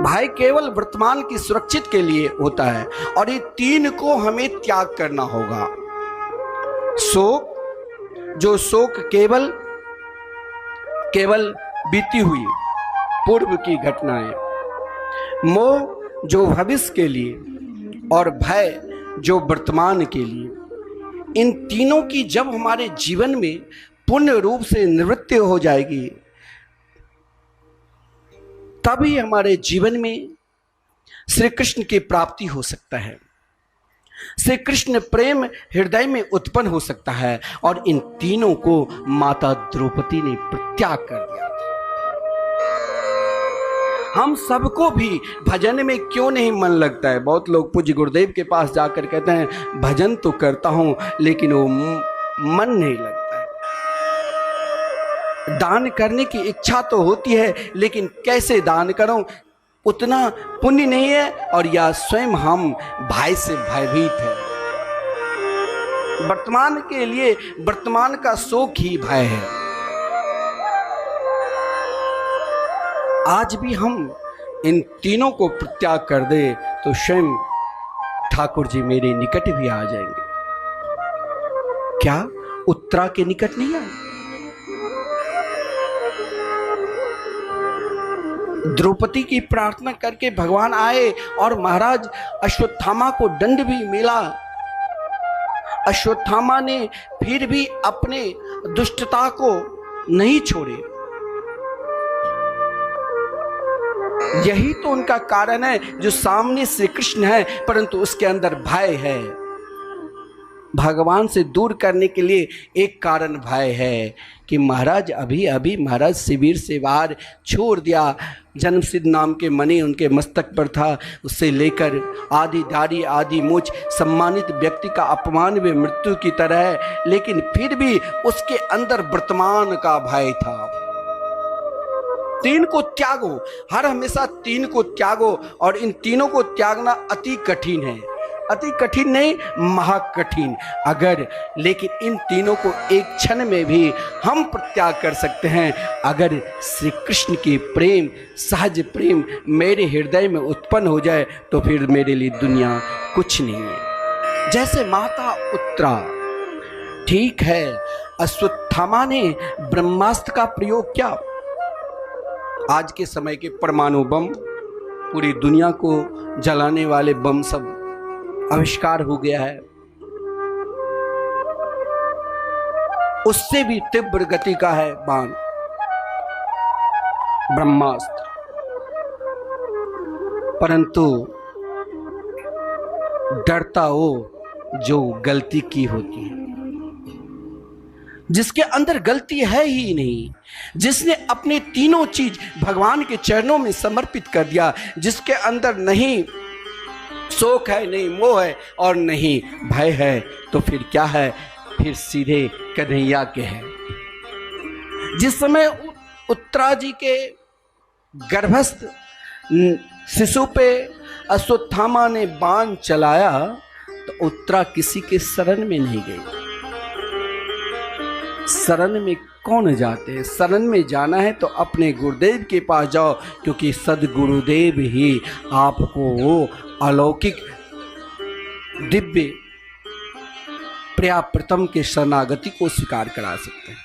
भय केवल वर्तमान की सुरक्षित के लिए होता है, और ये तीन को हमें त्याग करना होगा। शोक, जो शोक केवल बीती हुई पूर्व की घटनाएं, मोह जो भविष्य के लिए, और भय जो वर्तमान के लिए। इन तीनों की जब हमारे जीवन में पूर्ण रूप से निवृत्ति हो जाएगी, तभी हमारे जीवन में श्री कृष्ण की प्राप्ति हो सकता है, श्री कृष्ण प्रेम हृदय में उत्पन्न हो सकता है। और इन तीनों को माता द्रौपदी ने परित्याग कर दिया था। हम सबको भी भजन में क्यों नहीं मन लगता है? बहुत लोग पूज्य गुरुदेव के पास जाकर कहते हैं भजन तो करता हूं लेकिन वो मन नहीं लगता है। दान करने की इच्छा तो होती है, लेकिन कैसे दान करूं, उतना पुण्य नहीं है, और या स्वयं हम भय से भयभीत है। वर्तमान के लिए वर्तमान का शोक ही भय है। आज भी हम इन तीनों को परित्याग कर दे तो स्वयं ठाकुर जी मेरे निकट भी आ जाएंगे। क्या उत्तरा के निकट नहीं आए? द्रौपदी की प्रार्थना करके भगवान आए, और महाराज अश्वत्थामा को दंड भी मिला। अश्वत्थामा ने फिर भी अपने दुष्टता को नहीं छोड़े। यही तो उनका कारण है, जो सामने श्री कृष्ण है परंतु उसके अंदर भय है। भगवान से दूर करने के लिए एक कारण भय है कि महाराज अभी महाराज शिविर से बाहर छोड़ दिया। जन्मसिद्ध नाम के मणि उनके मस्तक पर था, उससे लेकर आधी दाढ़ी आधी मूछ सम्मानित व्यक्ति का अपमान भी मृत्यु की तरह है, लेकिन फिर भी उसके अंदर वर्तमान का भय था। तीन को त्यागो, हर हमेशा तीन को त्यागो, और इन तीनों को त्यागना अति कठिन है। अति कठिन नहीं, महाकठिन। अगर लेकिन इन तीनों को एक क्षण में भी हम परित्याग कर सकते हैं, अगर श्री कृष्ण की प्रेम, सहज प्रेम मेरे हृदय में उत्पन्न हो जाए, तो फिर मेरे लिए दुनिया कुछ नहीं है। जैसे माता उत्तरा, ठीक है अश्वत्थामा ने ब्रह्मास्त्र का प्रयोग किया। आज के समय के परमाणु बम, पूरी दुनिया को जलाने वाले बम सब आविष्कार हो गया है। उससे भी तीव्र गति का है बाण, ब्रह्मास्त्र। परंतु डरता वो जो गलती की होती है, जिसके अंदर गलती है ही नहीं, जिसने अपने तीनों चीज भगवान के चरणों में समर्पित कर दिया, जिसके अंदर नहीं शोक है, नहीं मोह है और नहीं भय है, तो फिर क्या है? फिर सीधे कन्हैया के हैं। जिस समय उत्तरा जी के गर्भस्थ शिशु पे अश्वत्थामा ने बाण चलाया, तो उत्तरा किसी के शरण में नहीं गई। शरण में कौन जाते हैं? शरण में जाना है तो अपने गुरुदेव के पास जाओ, क्योंकि सदगुरुदेव ही आपको वो अलौकिक दिव्य प्रिया प्रथम के शरणागति को स्वीकार करा सकते हैं।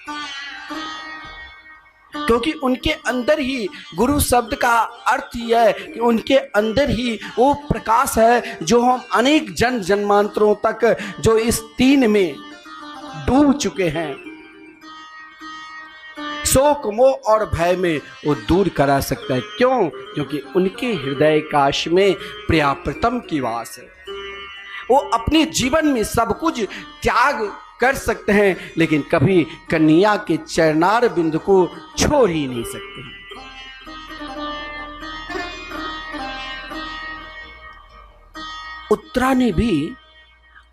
क्योंकि उनके अंदर ही, गुरु शब्द का अर्थ ही है कि उनके अंदर ही वो प्रकाश है जो हम अनेक जन्मांतरों तक जो इस तीन में डूब चुके हैं, शोक मोह और भय में वो दूर करा सकता है। क्यों? क्योंकि उनके हृदय काश में प्रियाप्रतम की वास है। वो अपने जीवन में सब कुछ त्याग कर सकते हैं, लेकिन कभी कन्या के चरणार बिंदु को छोड़ ही नहीं सकते। उत्तरा ने भी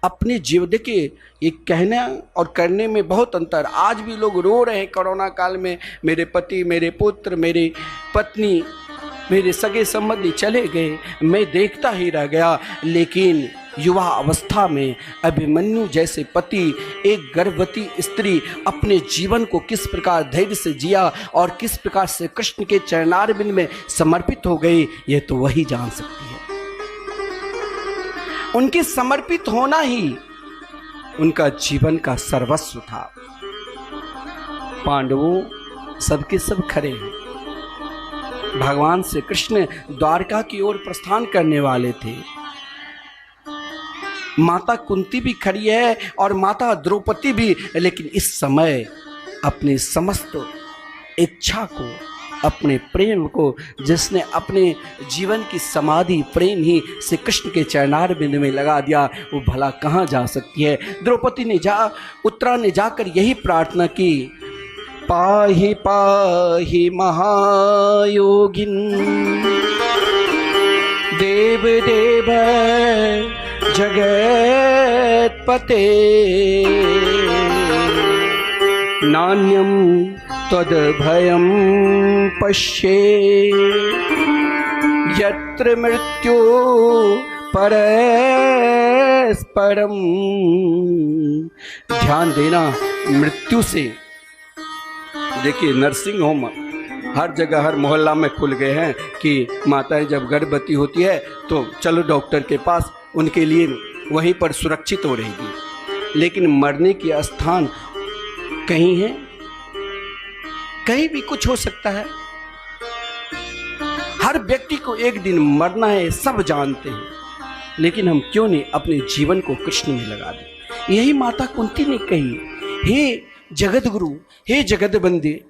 अपने जीवन, देखिए ये कहना और करने में बहुत अंतर। आज भी लोग रो रहे हैं कोरोना काल में, मेरे पति, मेरे पुत्र, मेरी पत्नी, मेरे सगे संबंधी चले गए, मैं देखता ही रह गया। लेकिन युवा अवस्था में अभिमन्यु जैसे पति, एक गर्भवती स्त्री अपने जीवन को किस प्रकार धैर्य से जिया और किस प्रकार से कृष्ण के चरणारविंद में समर्पित हो गई, ये तो वही जान सकती है। उनके समर्पित होना ही उनका जीवन का सर्वस्व था। पांडवों सबके सब खड़े हैं। भगवान श्री कृष्ण द्वारका की ओर प्रस्थान करने वाले थे। माता कुंती भी खड़ी है और माता द्रौपदी भी, लेकिन इस समय अपनी समस्त इच्छा को, अपने प्रेम को, जिसने अपने जीवन की समाधि प्रेम ही श्री कृष्ण के चरणारविंद में लगा दिया, वो भला कहाँ जा सकती है। द्रौपदी ने उत्तरा ने जाकर यही प्रार्थना की, पाहि पाहि महायोगिन देव देव जगत्पते नान्यं त्वद्भयं पश्ये यत्र मृत्यु परस्परम। ध्यान देना, मृत्यु से, देखिए नर्सिंग होम हर जगह हर मोहल्ला में खुल गए हैं कि माताएं जब गर्भवती होती है तो चलो डॉक्टर के पास, उनके लिए वहीं पर सुरक्षित हो रहेगी। लेकिन मरने की स्थान कहीं है, कहीं भी कुछ हो सकता है। हर व्यक्ति को एक दिन मरना है, सब जानते हैं, लेकिन हम क्यों नहीं अपने जीवन को कृष्ण में लगा दें। यही माता कुंती ने कही, हे जगत गुरु, हे जगत बंदे,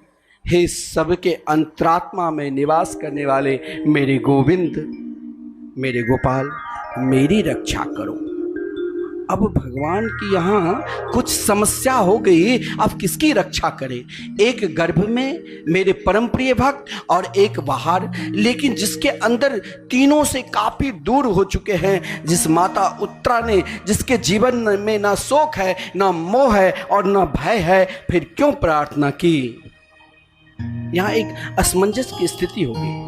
हे सबके अंतरात्मा में निवास करने वाले मेरे गोविंद, मेरे गोपाल, मेरी रक्षा करो। अब भगवान की यहाँ कुछ समस्या हो गई, अब किसकी रक्षा करें। एक गर्भ में मेरे परम प्रिय भक्त और एक बाहर, लेकिन जिसके अंदर तीनों से काफी दूर हो चुके हैं, जिस माता उत्तरा ने, जिसके जीवन में ना शोक है, ना मोह है और ना भय है, फिर क्यों प्रार्थना की। यहाँ एक असमंजस की स्थिति हो गई।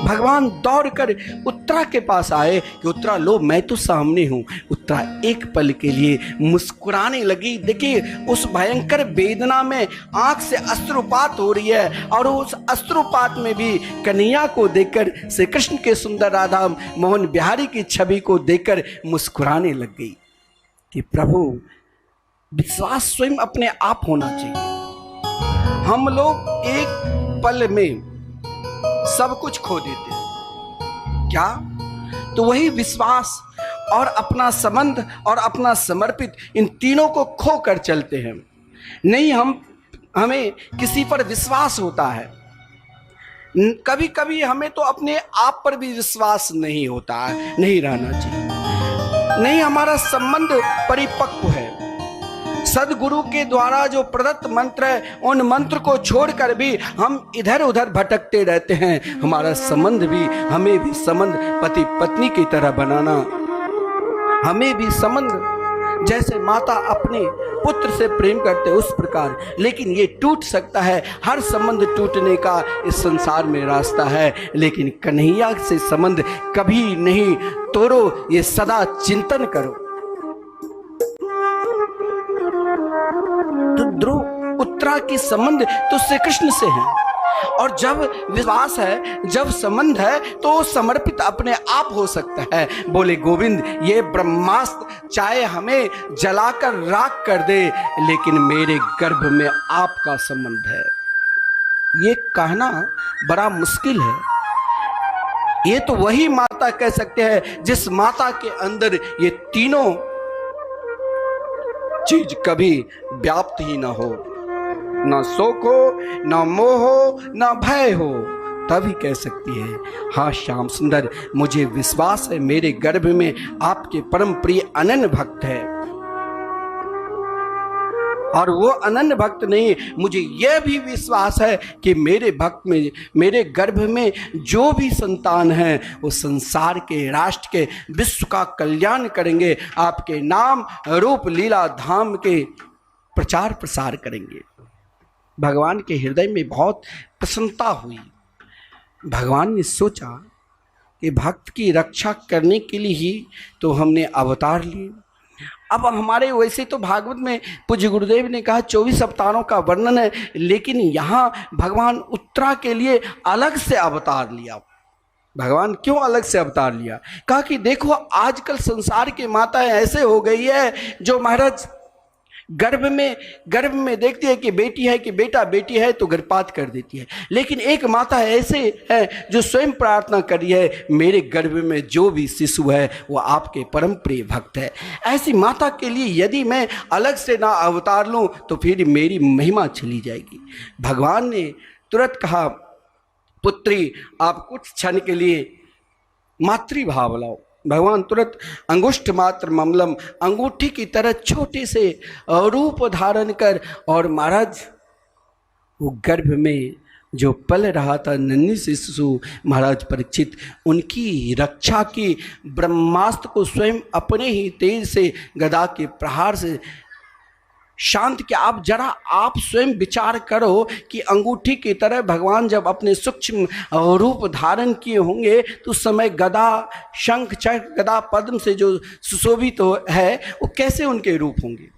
भगवान दौड़कर उत्तरा के पास आए कि उत्तरा लो, मैं तो सामने हूं। उत्तरा एक पल के लिए मुस्कुराने लगी। देखिए उस भयंकर वेदना में आंख से अश्रुपात हो रही है, और उस अश्रुपात में भी कन्हैया को देखकर, श्री कृष्ण के सुंदर राधा मोहन बिहारी की छवि को देखकर मुस्कुराने लग गई कि प्रभु, विश्वास स्वयं अपने आप होना चाहिए। हम लोग एक पल में सब कुछ खो देते हैं। क्या? तो वही विश्वास और अपना संबंध और अपना समर्पित, इन तीनों को खो कर चलते हैं। नहीं, हमें किसी पर विश्वास होता है, कभी कभी हमें तो अपने आप पर भी विश्वास नहीं होता है, नहीं रहना चाहिए। नहीं, हमारा संबंध परिपक्व है। सदगुरु के द्वारा जो प्रदत्त मंत्र है, उन मंत्र को छोड़कर भी हम इधर उधर भटकते रहते हैं। हमारा संबंध भी, हमें भी संबंध पति पत्नी की तरह बनाना, हमें भी संबंध जैसे माता अपने पुत्र से प्रेम करते उस प्रकार। लेकिन ये टूट सकता है, हर संबंध टूटने का इस संसार में रास्ता है, लेकिन कन्हैया से संबंध कभी नहीं तोड़ो, ये सदा चिंतन करो। तो उत्तरा की संबंध तो श्री कृष्ण से है, और जब विश्वास है, जब संबंध है, तो समर्पित अपने आप हो सकता है। बोले गोविंद, ये ब्रह्मास्त्र चाहे हमें जलाकर राख कर दे, लेकिन मेरे गर्भ में आपका संबंध है। ये कहना बड़ा मुश्किल है। ये तो वही माता कह सकते हैं जिस माता के अंदर ये तीनों चीज कभी व्याप्त ही ना हो, ना शोक हो, ना मोह हो, ना भय हो, तभी कह सकती है हाँ श्याम सुंदर, मुझे विश्वास है मेरे गर्भ में आपके परम प्रिय अनन्य भक्त है। और वो अनन्य भक्त नहीं, मुझे यह भी विश्वास है कि मेरे भक्त में, मेरे गर्भ में जो भी संतान हैं वो संसार के, राष्ट्र के, विश्व का कल्याण करेंगे, आपके नाम रूप लीला धाम के प्रचार प्रसार करेंगे। भगवान के हृदय में बहुत प्रसन्नता हुई। भगवान ने सोचा कि भक्त की रक्षा करने के लिए ही तो हमने अवतार लिए। अब हमारे वैसे तो भागवत में पूज्य गुरुदेव ने कहा 24 अवतारों का वर्णन है, लेकिन यहाँ भगवान उत्तरा के लिए अलग से अवतार लिया। भगवान क्यों अलग से अवतार लिया? कहा कि देखो आजकल संसार की माताएं ऐसे हो गई है जो महाराज गर्भ में देखती है कि बेटी है कि बेटा, बेटी है तो गर्भपात कर देती है। लेकिन एक माता ऐसे है जो स्वयं प्रार्थना करी है मेरे गर्भ में जो भी शिशु है वो आपके परम प्रिय भक्त है। ऐसी माता के लिए यदि मैं अलग से ना अवतार लूं तो फिर मेरी महिमा चली जाएगी। भगवान ने तुरंत कहा पुत्री आप कुछ क्षण के लिए मातृभाव लाओ। भगवान तुरंत अंगुष्ठ मात्र ममलम, अंगूठी की तरह छोटे से रूप धारण कर, और महाराज वो गर्भ में जो पल रहा था नन्ही से शिशु महाराज परीक्षित, उनकी रक्षा की ब्रह्मास्त्र को स्वयं अपने ही तेज से गदा के प्रहार से शांत किया। आप जरा आप स्वयं विचार करो कि अंगूठी की तरह भगवान जब अपने सूक्ष्म रूप धारण किए होंगे तो उस समय गदा, शंख, चक्र, गदा, पद्म से जो सुशोभित तो है वो कैसे उनके रूप होंगे।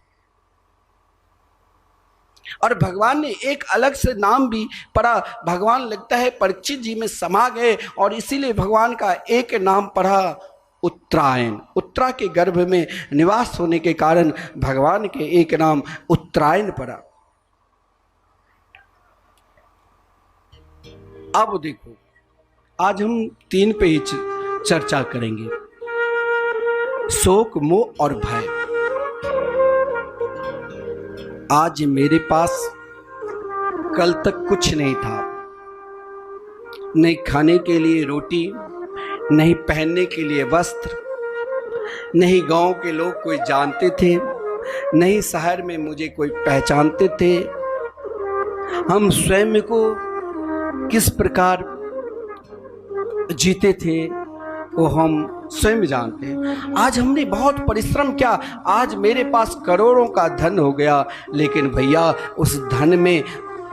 और भगवान ने एक अलग से नाम भी पढ़ा। भगवान लगता है परीक्षित जी में समा गए और इसीलिए भगवान का एक नाम पढ़ा उत्तरायण। उत्तरा के गर्भ में निवास होने के कारण भगवान के एक नाम उत्तरायण पड़ा। अब देखो आज हम 3 पे ही चर्चा करेंगे, शोक, मोह और भय। आज मेरे पास कल तक कुछ नहीं था, नहीं खाने के लिए रोटी, नहीं पहनने के लिए वस्त्र, नहीं गांव के लोग कोई जानते थे, नहीं शहर में मुझे कोई पहचानते थे। हम स्वयं को किस प्रकार जीते थे वो हम स्वयं जानते हैं। आज हमने बहुत परिश्रम किया, आज मेरे पास करोड़ों का धन हो गया, लेकिन भैया उस धन में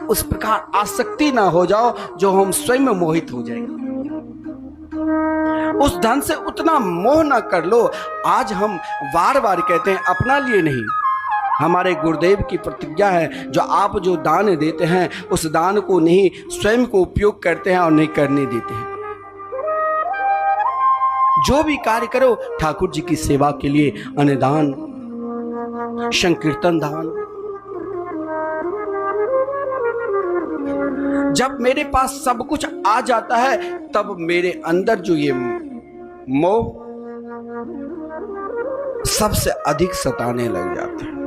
उस प्रकार आसक्ति ना हो जाओ जो हम स्वयं मोहित हो जाएंगे। उस धन से उतना मोह ना कर लो। आज हम बार बार कहते हैं अपना लिए नहीं, हमारे गुरुदेव की प्रतिज्ञा है जो आप जो दान देते हैं उस दान को नहीं स्वयं को उपयोग करते हैं और नहीं करने देते हैं। जो भी कार्य करो ठाकुर जी की सेवा के लिए, अन्नदान, संकीर्तन दान। जब मेरे पास सब कुछ आ जाता है तब मेरे अंदर जो ये मोह सबसे अधिक सताने लग जाते हैं।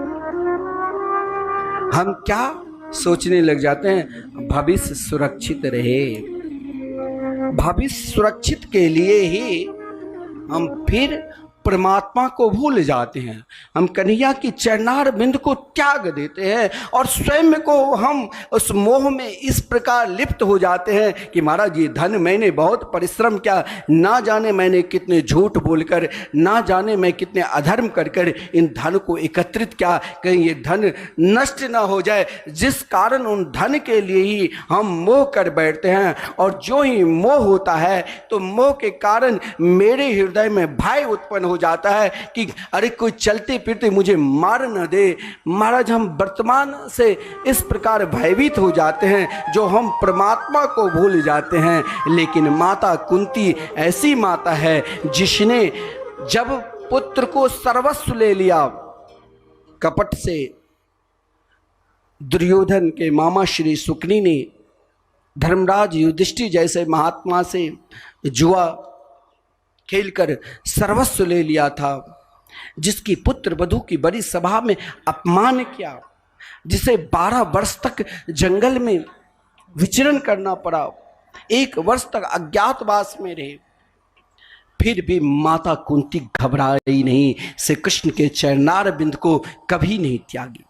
हम क्या सोचने लग जाते हैं, भविष्य सुरक्षित रहे। भविष्य सुरक्षित के लिए ही हम फिर परमात्मा को भूल जाते हैं। हम कन्हैया की चरणार बिंद को त्याग देते हैं और स्वयं को हम उस मोह में इस प्रकार लिप्त हो जाते हैं कि महाराज ये धन मैंने बहुत परिश्रम किया, ना जाने मैंने कितने झूठ बोलकर, ना जाने मैं कितने अधर्म कर कर इन धन को एकत्रित किया, कहीं ये धन नष्ट ना हो जाए। जिस कारण उन धन के लिए ही हम मोह कर बैठते हैं, और जो ही मोह होता है तो मोह के कारण मेरे हृदय में भय उत्पन्न हो जाता है कि अरे कोई चलते फिरते मुझे मार न दे। महाराज हम वर्तमान से इस प्रकार भयभीत हो जाते हैं जो हम परमात्मा को भूल जाते हैं। लेकिन माता कुंती ऐसी माता है जिसने जब पुत्र को सर्वस्व ले लिया, कपट से दुर्योधन के मामा श्री शुक्नी ने धर्मराज युधिष्ठिर जैसे महात्मा से जुआ खेलकर सर्वस्व ले लिया था, जिसकी पुत्र वधू की बड़ी सभा में अपमान किया, जिसे 12 वर्ष तक जंगल में विचरण करना पड़ा, 1 वर्ष तक अज्ञातवास में रहे, फिर भी माता कुंती घबराई नहीं, श्री कृष्ण के चरणार बिंद को कभी नहीं त्यागी।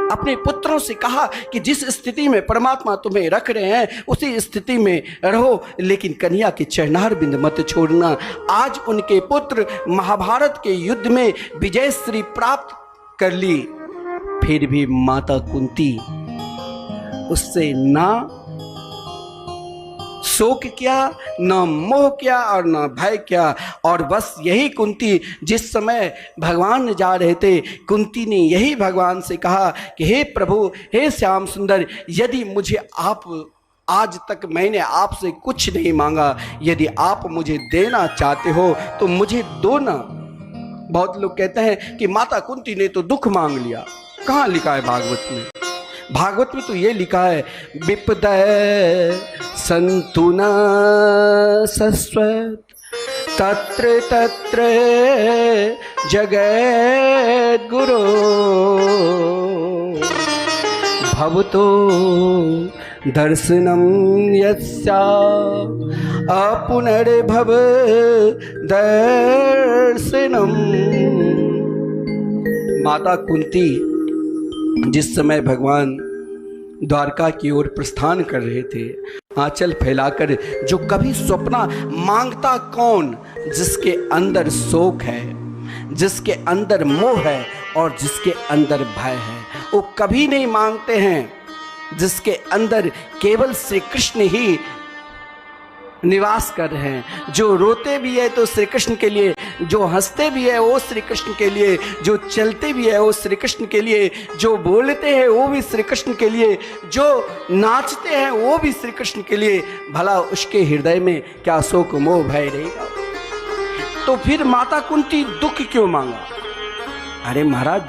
अपने पुत्रों से कहा कि जिस स्थिति में परमात्मा तुम्हें रख रहे हैं उसी स्थिति में रहो, लेकिन कन्या के चरणार बिंद मत छोड़ना। आज उनके पुत्र महाभारत के युद्ध में विजय श्री प्राप्त कर ली, फिर भी माता कुंती उससे ना शोक किया, न मोह किया और न भय किया। और बस यही कुंती, जिस समय भगवान जा रहे थे, कुंती ने यही भगवान से कहा कि हे प्रभु, हे श्याम सुंदर, यदि मुझे आप, आज तक मैंने आपसे कुछ नहीं मांगा, यदि आप मुझे देना चाहते हो तो मुझे दो ना। बहुत लोग कहते हैं कि माता कुंती ने तो दुख मांग लिया। कहाँ लिखा है भागवत में? भागवत में तो ये लिखा है, विपदय सन्तु न शश्वत तत्र तत्र जगद्गुरो भवतो दर्शनम यस्या अपुनर्भव दर्शनम। माता कुंती जिस समय भगवान द्वारका की ओर प्रस्थान कर रहे थे, आंचल फैलाकर, जो कभी स्वप्न मांगता कौन? जिसके अंदर शोक है, जिसके अंदर मोह है और जिसके अंदर भय है, वो कभी नहीं मांगते हैं। जिसके अंदर केवल श्री कृष्ण ही निवास कर रहे हैं। जो रोते भी है तो श्री कृष्ण के लिए, जो हंसते भी है वो श्री कृष्ण के लिए, जो चलते भी है वो श्री कृष्ण के लिए, जो बोलते हैं वो भी श्री कृष्ण के लिए, जो नाचते हैं वो भी श्री कृष्ण के लिए। भला उसके हृदय में क्या शोक मोह भय रहेगा? तो फिर माता कुंती दुख क्यों मांगा? अरे महाराज,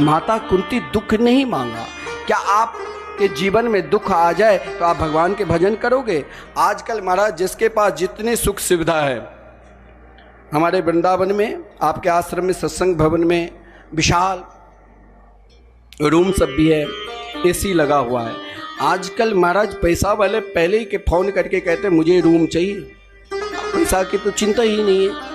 माता कुंती दुख नहीं मांगा। क्या आप के जीवन में दुख आ जाए तो आप भगवान के भजन करोगे? आजकल महाराज जिसके पास जितनी सुख सुविधा है, हमारे वृंदावन में आपके आश्रम में सत्संग भवन में विशाल रूम सब भी है, एसी लगा हुआ है। आजकल महाराज पैसा वाले पहले ही के फोन करके कहते हैं मुझे रूम चाहिए, पैसा की तो चिंता ही नहीं है।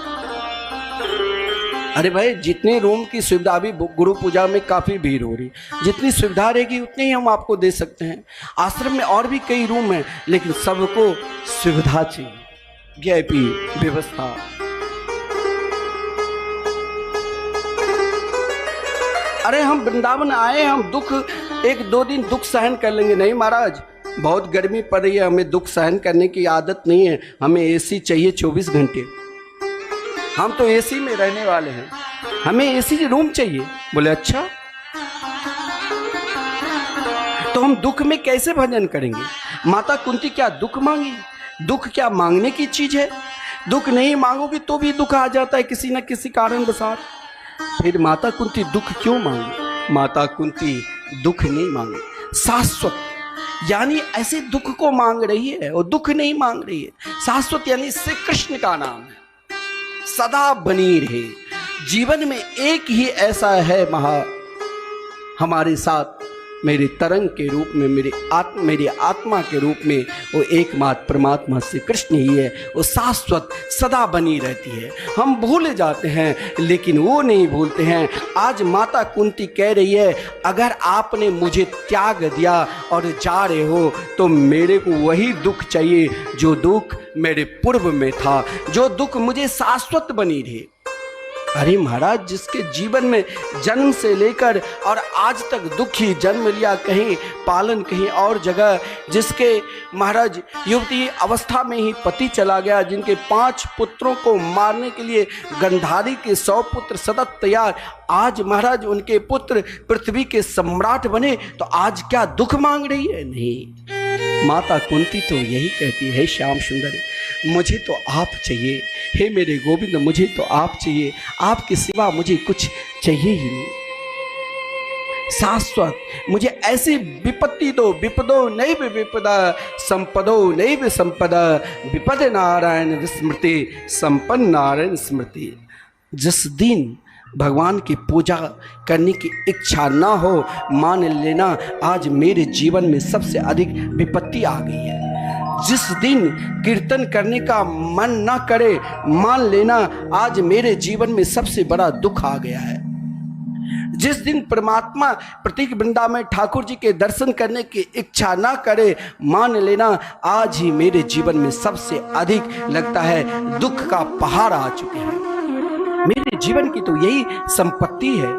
अरे भाई, जितनी रूम की सुविधा, अभी गुरु पूजा में काफ़ी भीड़ हो रही, जितनी सुविधा रहेगी उतनी ही हम आपको दे सकते हैं। आश्रम में और भी कई रूम हैं, लेकिन सबको सुविधा चाहिए, वीआईपी व्यवस्था। अरे हम वृंदावन आए, हम दुख 1-2 दिन दुख सहन कर लेंगे। नहीं महाराज, बहुत गर्मी पड़ रही है, हमें दुख सहन करने की आदत नहीं है, हमें एसी चाहिए 24 घंटे। हम तो एसी में रहने वाले हैं, हमें एसी रूम चाहिए। बोले अच्छा, तो हम दुख में कैसे भजन करेंगे? माता कुंती क्या दुख मांगी? दुख क्या मांगने की चीज है? दुख नहीं मांगोगे तो भी दुख आ जाता है किसी न किसी कारण बसात। फिर माता कुंती दुख क्यों मांगी? माता कुंती दुख नहीं मांगी, शाश्वत यानी ऐसे दुख को मांग रही है, और दुख नहीं मांग रही है। शाश्वत यानी श्री कृष्ण का नाम है, सदा बनी रहे। जीवन में एक ही ऐसा है हमारे साथ, मेरे तरंग के रूप में, मेरी आत्मा के रूप में, वो एकमात्र परमात्मा श्री कृष्ण ही है। वो शाश्वत सदा बनी रहती है। हम भूल जाते हैं लेकिन वो नहीं भूलते हैं। आज माता कुंती कह रही है, अगर आपने मुझे त्याग दिया और जा रहे हो तो मेरे को वही दुख चाहिए जो दुख मेरे पूर्व में था, जो दुख मुझे शाश्वत बनी रहे। अरे महाराज, जिसके जीवन में जन्म से लेकर और आज तक दुखी जन्म लिया, कहीं पालन कहीं और जगह, जिसके महाराज युवती अवस्था में ही पति चला गया, जिनके 5 पुत्रों को मारने के लिए गंधारी के 100 पुत्र सतत तैयार, आज महाराज उनके पुत्र पृथ्वी के सम्राट बने, तो आज क्या दुख मांग रही है? नहीं, माता कुंती तो यही कहती है, श्याम सुंदर मुझे तो आप चाहिए, हे मेरे गोविंद मुझे तो आप चाहिए, आपके सिवा मुझे कुछ चाहिए ही नहीं। शाश्वत, मुझे ऐसी विपत्ति दो, विपदो नैव विपदा संपदो नैव संपदा, विपद नारायण विस्मृति संपन्न नारायण स्मृति। जिस दिन भगवान की पूजा करने की इच्छा ना हो, मान लेना आज मेरे जीवन में सबसे अधिक विपत्ति आ गई है। जिस दिन कीर्तन करने का मन ना करे, मान लेना आज मेरे जीवन में सबसे बड़ा दुख आ गया है। जिस दिन परमात्मा प्रतीक वृंदा में ठाकुर जी के दर्शन करने की इच्छा ना करे, मान लेना आज ही मेरे जीवन में सबसे अधिक लगता है दुख का पहाड़ आ चुके हैं। मेरे जीवन की तो यही संपत्ति है।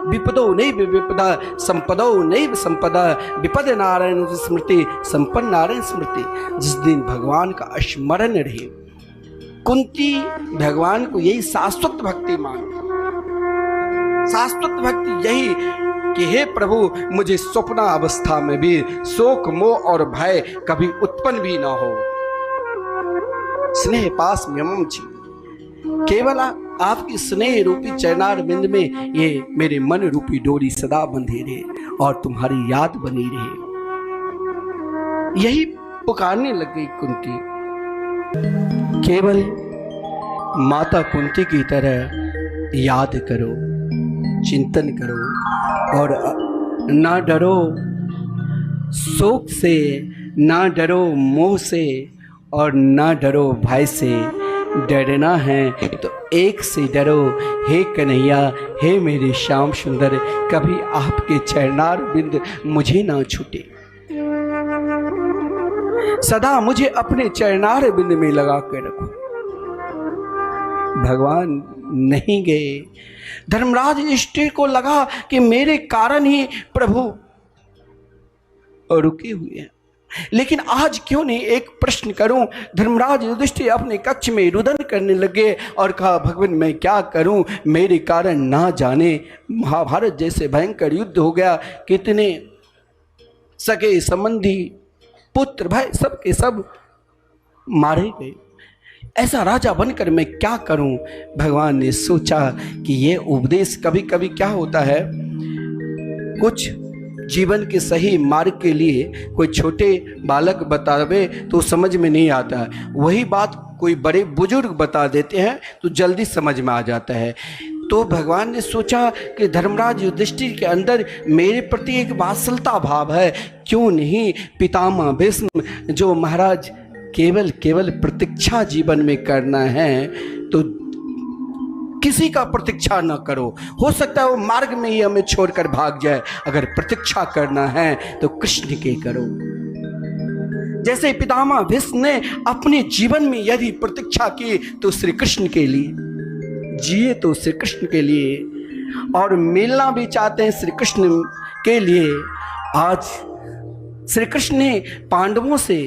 विपदो नैव विपदा संपदो नैव संपदा, विपद नारायण स्मृति संपन्न नारायण स्मृति। जिस दिन भगवान का स्मरण रहे, कुंती भगवान को यही शाश्वत भक्ति मांगती। शाश्वत भक्ति यही कि हे प्रभु, मुझे स्वप्न अवस्था में भी शोक मोह और भय कभी उत्पन्न भी ना हो। स्नेह पास मम जी, केवल आपकी स्नेह रूपी चरणार बिंद में ये मेरे मन रूपी डोरी सदा बंधी रहे और तुम्हारी याद बनी रहे। यही पुकारने लग गई कुंती। केवल माता कुंती की तरह याद करो, चिंतन करो और ना डरो शोक से, ना डरो मोह से और ना डरो भय से। डरना है तो एक से डरो, हे कन्हैया, हे मेरे श्याम सुंदर, कभी आपके चरणार बिंद मुझे ना छूटे। सदा मुझे अपने चरणार बिंद में लगा कर रखो। भगवान नहीं गए। धर्मराज युधिष्ठिर को लगा कि मेरे कारण ही प्रभु रुके हुए हैं, लेकिन आज क्यों नहीं एक प्रश्न करूं। धर्मराज युधिष्ठिर अपने कक्ष में रुदन करने लगे और कहा, भगवान मैं क्या करूं, मेरे कारण ना जाने महाभारत जैसे भयंकर युद्ध हो गया, कितने सगे संबंधी पुत्र भाई सब के सब मारे गए, ऐसा राजा बनकर मैं क्या करूं। भगवान ने सोचा कि ये उपदेश कभी कभी क्या होता है, कुछ जीवन के सही मार्ग के लिए कोई छोटे बालक बतावे तो समझ में नहीं आता है, वही बात कोई बड़े बुजुर्ग बता देते हैं तो जल्दी समझ में आ जाता है। तो भगवान ने सोचा कि धर्मराज युधिष्ठिर के अंदर मेरे प्रति एक वात्सलता भाव है, क्यों नहीं पितामह भीष्म जो महाराज केवल प्रतीक्षा जीवन में करना है तो किसी का प्रतीक्षा न करो। हो सकता है वो मार्ग में ही हमें छोड़कर भाग जाए, अगर प्रतीक्षा करना है तो कृष्ण के करो। जैसे पितामह भीष्म ने अपने जीवन में यदि प्रतीक्षा की तो श्री कृष्ण के लिए जिए, तो श्री कृष्ण के लिए, और मिलना भी चाहते हैं श्री कृष्ण के लिए। आज श्री कृष्ण ने पांडवों से,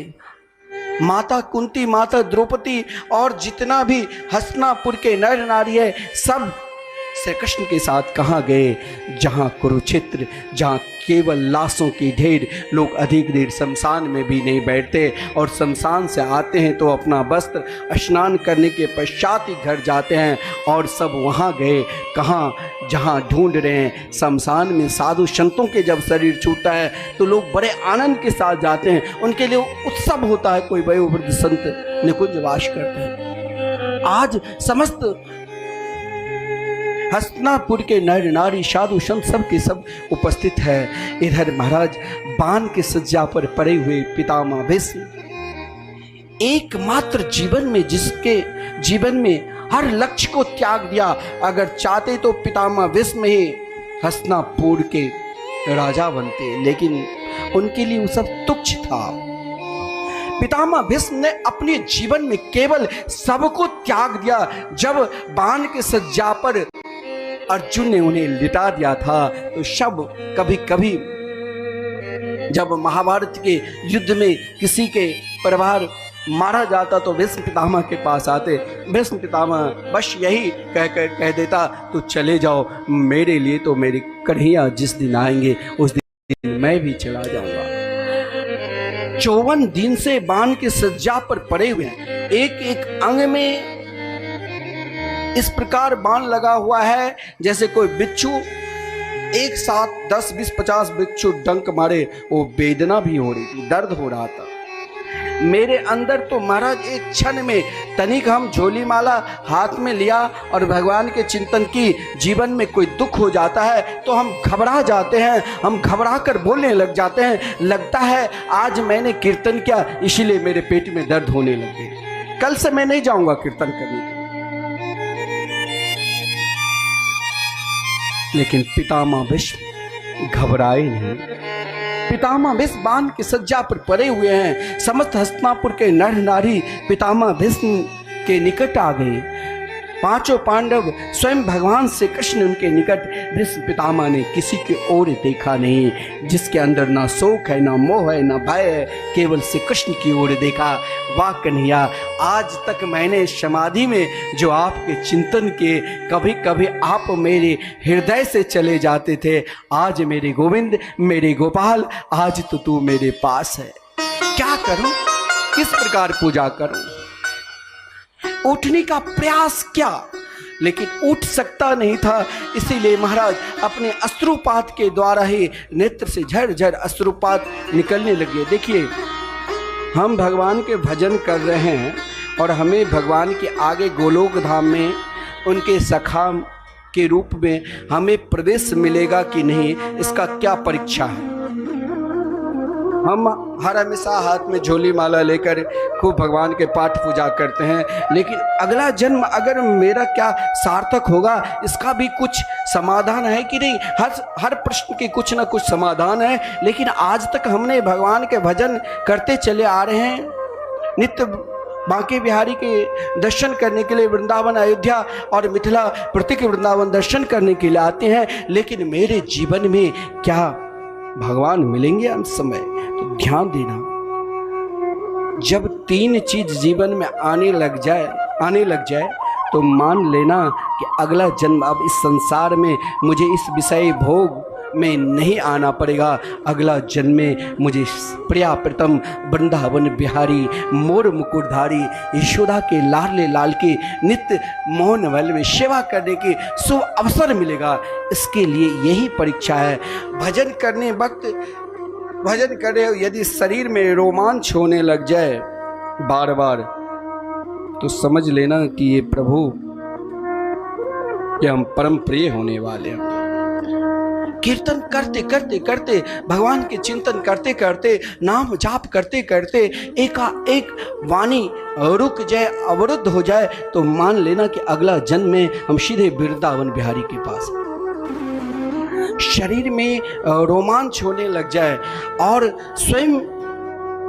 माता कुंती, माता द्रौपदी और जितना भी हस्तिनापुर के नर नारी है, सब श्री कृष्ण के साथ कहाँ गए, जहाँ कुरुक्षेत्र, जहाँ केवल लाशों की ढेर, लोग अधिक देर शमशान में भी नहीं बैठते और शमशान से आते हैं तो अपना वस्त्र स्नान करने के पश्चात ही घर जाते हैं, और सब वहाँ गए कहाँ, जहाँ ढूंढ रहे हैं शमशान में। साधु संतों के जब शरीर छूटता है तो लोग बड़े आनंद के साथ जाते हैं, उनके लिए उत्सव होता है, कोई वयोवृद्ध संत निकुंज वास करते हैं। आज समस्त हस्तिनापुर के नर नारी साधु संत सब के सब उपस्थित है। इधर महाराज बाण के सज्जा पर पड़े हुए पितामह भीष्म, एकमात्र जीवन में जिसके जीवन में हर लक्ष्य को त्याग दिया, अगर चाहते तो पितामह भीष्म ही हस्तिनापुर के राजा बनते, लेकिन उनके लिए वो सब तुच्छ था। पितामह भीष्म ने अपने जीवन में केवल सबको त्याग दिया। जब बाण के सज्जा पर अर्जुन ने उन्हें लिटा दिया था तो सब कभी कभी जब महाभारत के युद्ध में किसी के परिवार मारा जाता तो भीष्म पितामह के पास आते। भीष्म पितामह बस यही कह देता, तो चले जाओ, मेरे लिए तो मेरे कन्हैया जिस दिन आएंगे उस दिन मैं भी चला जाऊंगा। 54 दिन से बाण के सज्जा पर पड़े हुए हैं, एक एक अंग में इस प्रकार बाण लगा हुआ है जैसे कोई बिच्छू एक साथ 10, 20, 50 बिच्छू डंक मारे, वो वेदना भी हो रही थी, दर्द हो रहा था मेरे अंदर। तो महाराज एक क्षण में तनिक हम झोली माला हाथ में लिया और भगवान के चिंतन की, जीवन में कोई दुख हो जाता है तो हम घबरा जाते हैं, हम घबरा कर बोलने लग जाते हैं, लगता है आज मैंने कीर्तन किया इसीलिए मेरे पेट में दर्द होने लगे, कल से मैं नहीं जाऊंगा कीर्तन करने के। लेकिन पितामह भीष्म घबराए नहीं। पितामह भीष्म बाण की सज्जा पर पड़े हुए हैं। समस्त हस्तिनापुर के नर नारी पितामह भीष्म के निकट आ गए। पांचों पांडव स्वयं भगवान से कृष्ण उनके निकट। भीष्म पितामह ने किसी की ओर देखा नहीं, जिसके अंदर ना शोक है, ना मोह है, ना भय है, केवल श्री कृष्ण की ओर देखा। वाह कन्हैया, आज तक मैंने समाधि में जो आपके चिंतन के, कभी कभी आप मेरे हृदय से चले जाते थे, आज मेरे गोविंद, मेरे गोपाल, आज तो तू मेरे पास है। क्या करूं, किस प्रकार पूजा करूं? उठने का प्रयास क्या, लेकिन उठ सकता नहीं था। इसीलिए महाराज अपने अश्रुपात के द्वारा ही नेत्र से झरझर अश्रुपात निकलने लगे। देखिए, हम भगवान के भजन कर रहे हैं और हमें भगवान के आगे गोलोक धाम में उनके सखा के रूप में हमें प्रवेश मिलेगा कि नहीं, इसका क्या परीक्षा है। हम हर हमेशा हाथ में झोली माला लेकर खूब भगवान के पाठ पूजा करते हैं, लेकिन अगला जन्म अगर मेरा क्या सार्थक होगा, इसका भी कुछ समाधान है कि नहीं। हर प्रश्न के कुछ ना कुछ समाधान है, लेकिन आज तक हमने भगवान के भजन करते चले आ रहे हैं। नित्य बांके बिहारी के दर्शन करने के लिए वृंदावन, अयोध्या और मिथिला प्रत्येक वृंदावन दर्शन करने के लिए आते हैं, लेकिन मेरे जीवन में क्या भगवान मिलेंगे अंत समय? तो ध्यान देना, जब तीन चीज जीवन में आने लग जाए तो मान लेना कि अगला जन्म अब इस संसार में मुझे इस विषय भोग में नहीं आना पड़ेगा। अगला जन्म में मुझे प्रिया प्रीतम वृंदावन बिहारी मोर मुकुटधारी यशोदा के लाडले लाल के नित्य मोहन वल में सेवा करने की शुभ अवसर मिलेगा। इसके लिए यही परीक्षा है। भजन करने वक्त भजन करे यदि शरीर में रोमांच होने लग जाए बार बार, तो समझ लेना कि ये प्रभु कि हम परम प्रिय होने वाले हैं। कीर्तन करते करते करते, भगवान के चिंतन करते करते, नाम जाप करते करते एकाएक वाणी रुक जाए, अवरुद्ध हो जाए, तो मान लेना कि अगला जन्म में हम सीधे वृंदावन बिहारी के पास। शरीर में रोमांच होने लग जाए और स्वयं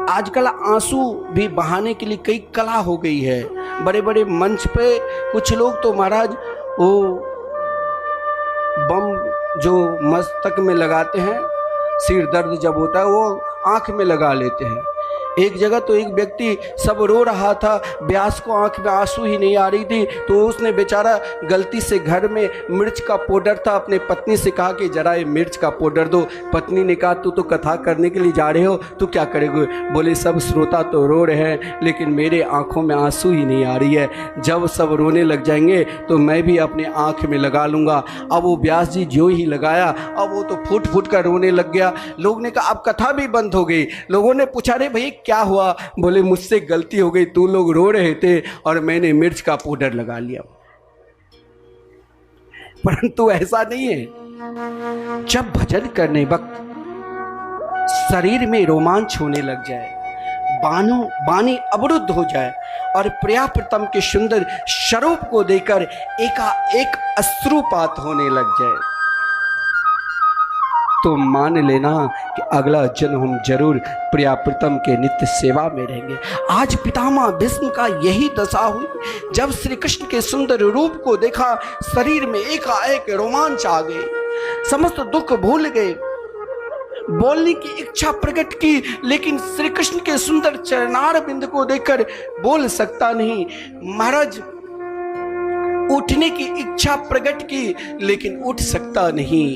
आजकल आंसू भी बहाने के लिए कई कला हो गई है। बड़े बड़े मंच पे कुछ लोग तो महाराज वो बम जो मस्तक में लगाते हैं, सिर दर्द जब होता है वो आंख में लगा लेते हैं। एक जगह तो एक व्यक्ति सब रो रहा था, ब्यास को आंख में आंसू ही नहीं आ रही थी, तो उसने बेचारा गलती से घर में मिर्च का पाउडर था, अपने पत्नी से कहा कि जरा ये मिर्च का पाउडर दो। पत्नी ने कहा तू तो कथा करने के लिए जा रहे हो, तू क्या करेगे? बोले सब श्रोता तो रो रहे हैं लेकिन मेरे आंखों में आंसू ही नहीं आ रही है। जब सब रोने लग जाएंगे तो मैं भी अपने आंख में लगा लूँगा। अब वो व्यास जी जो ही लगाया, अब वो तो फूट फूट कर रोने लग गया। लोग ने कहा अब कथा भी बंद हो गई। लोगों ने पूछा रे भाई क्या हुआ? बोले मुझसे गलती हो गई, तू लोग रो रहे थे और मैंने मिर्च का पाउडर लगा लिया। परंतु ऐसा नहीं है। जब भजन करने वक्त शरीर में रोमांच होने लग जाए, वाणी अवरुद्ध हो जाए और प्रिया प्रीतम के सुंदर स्वरूप को देखकर एकाएक अश्रुपात होने लग जाए, तो मान लेना कि अगला जन्म हम जरूर प्रिया प्रीतम के नित्य सेवा में रहेंगे। आज पितामह भीष्म का यही दशा हुई। जब श्री कृष्ण के सुंदर रूप को देखा, शरीर में एकाएक रोमांच आ गए, समस्त दुख भूल गए, बोलने की इच्छा प्रकट की, लेकिन श्री कृष्ण के सुंदर चरणार बिंद को देखकर बोल सकता नहीं। महाराज उठने की इच्छा प्रकट की, लेकिन उठ सकता नहीं।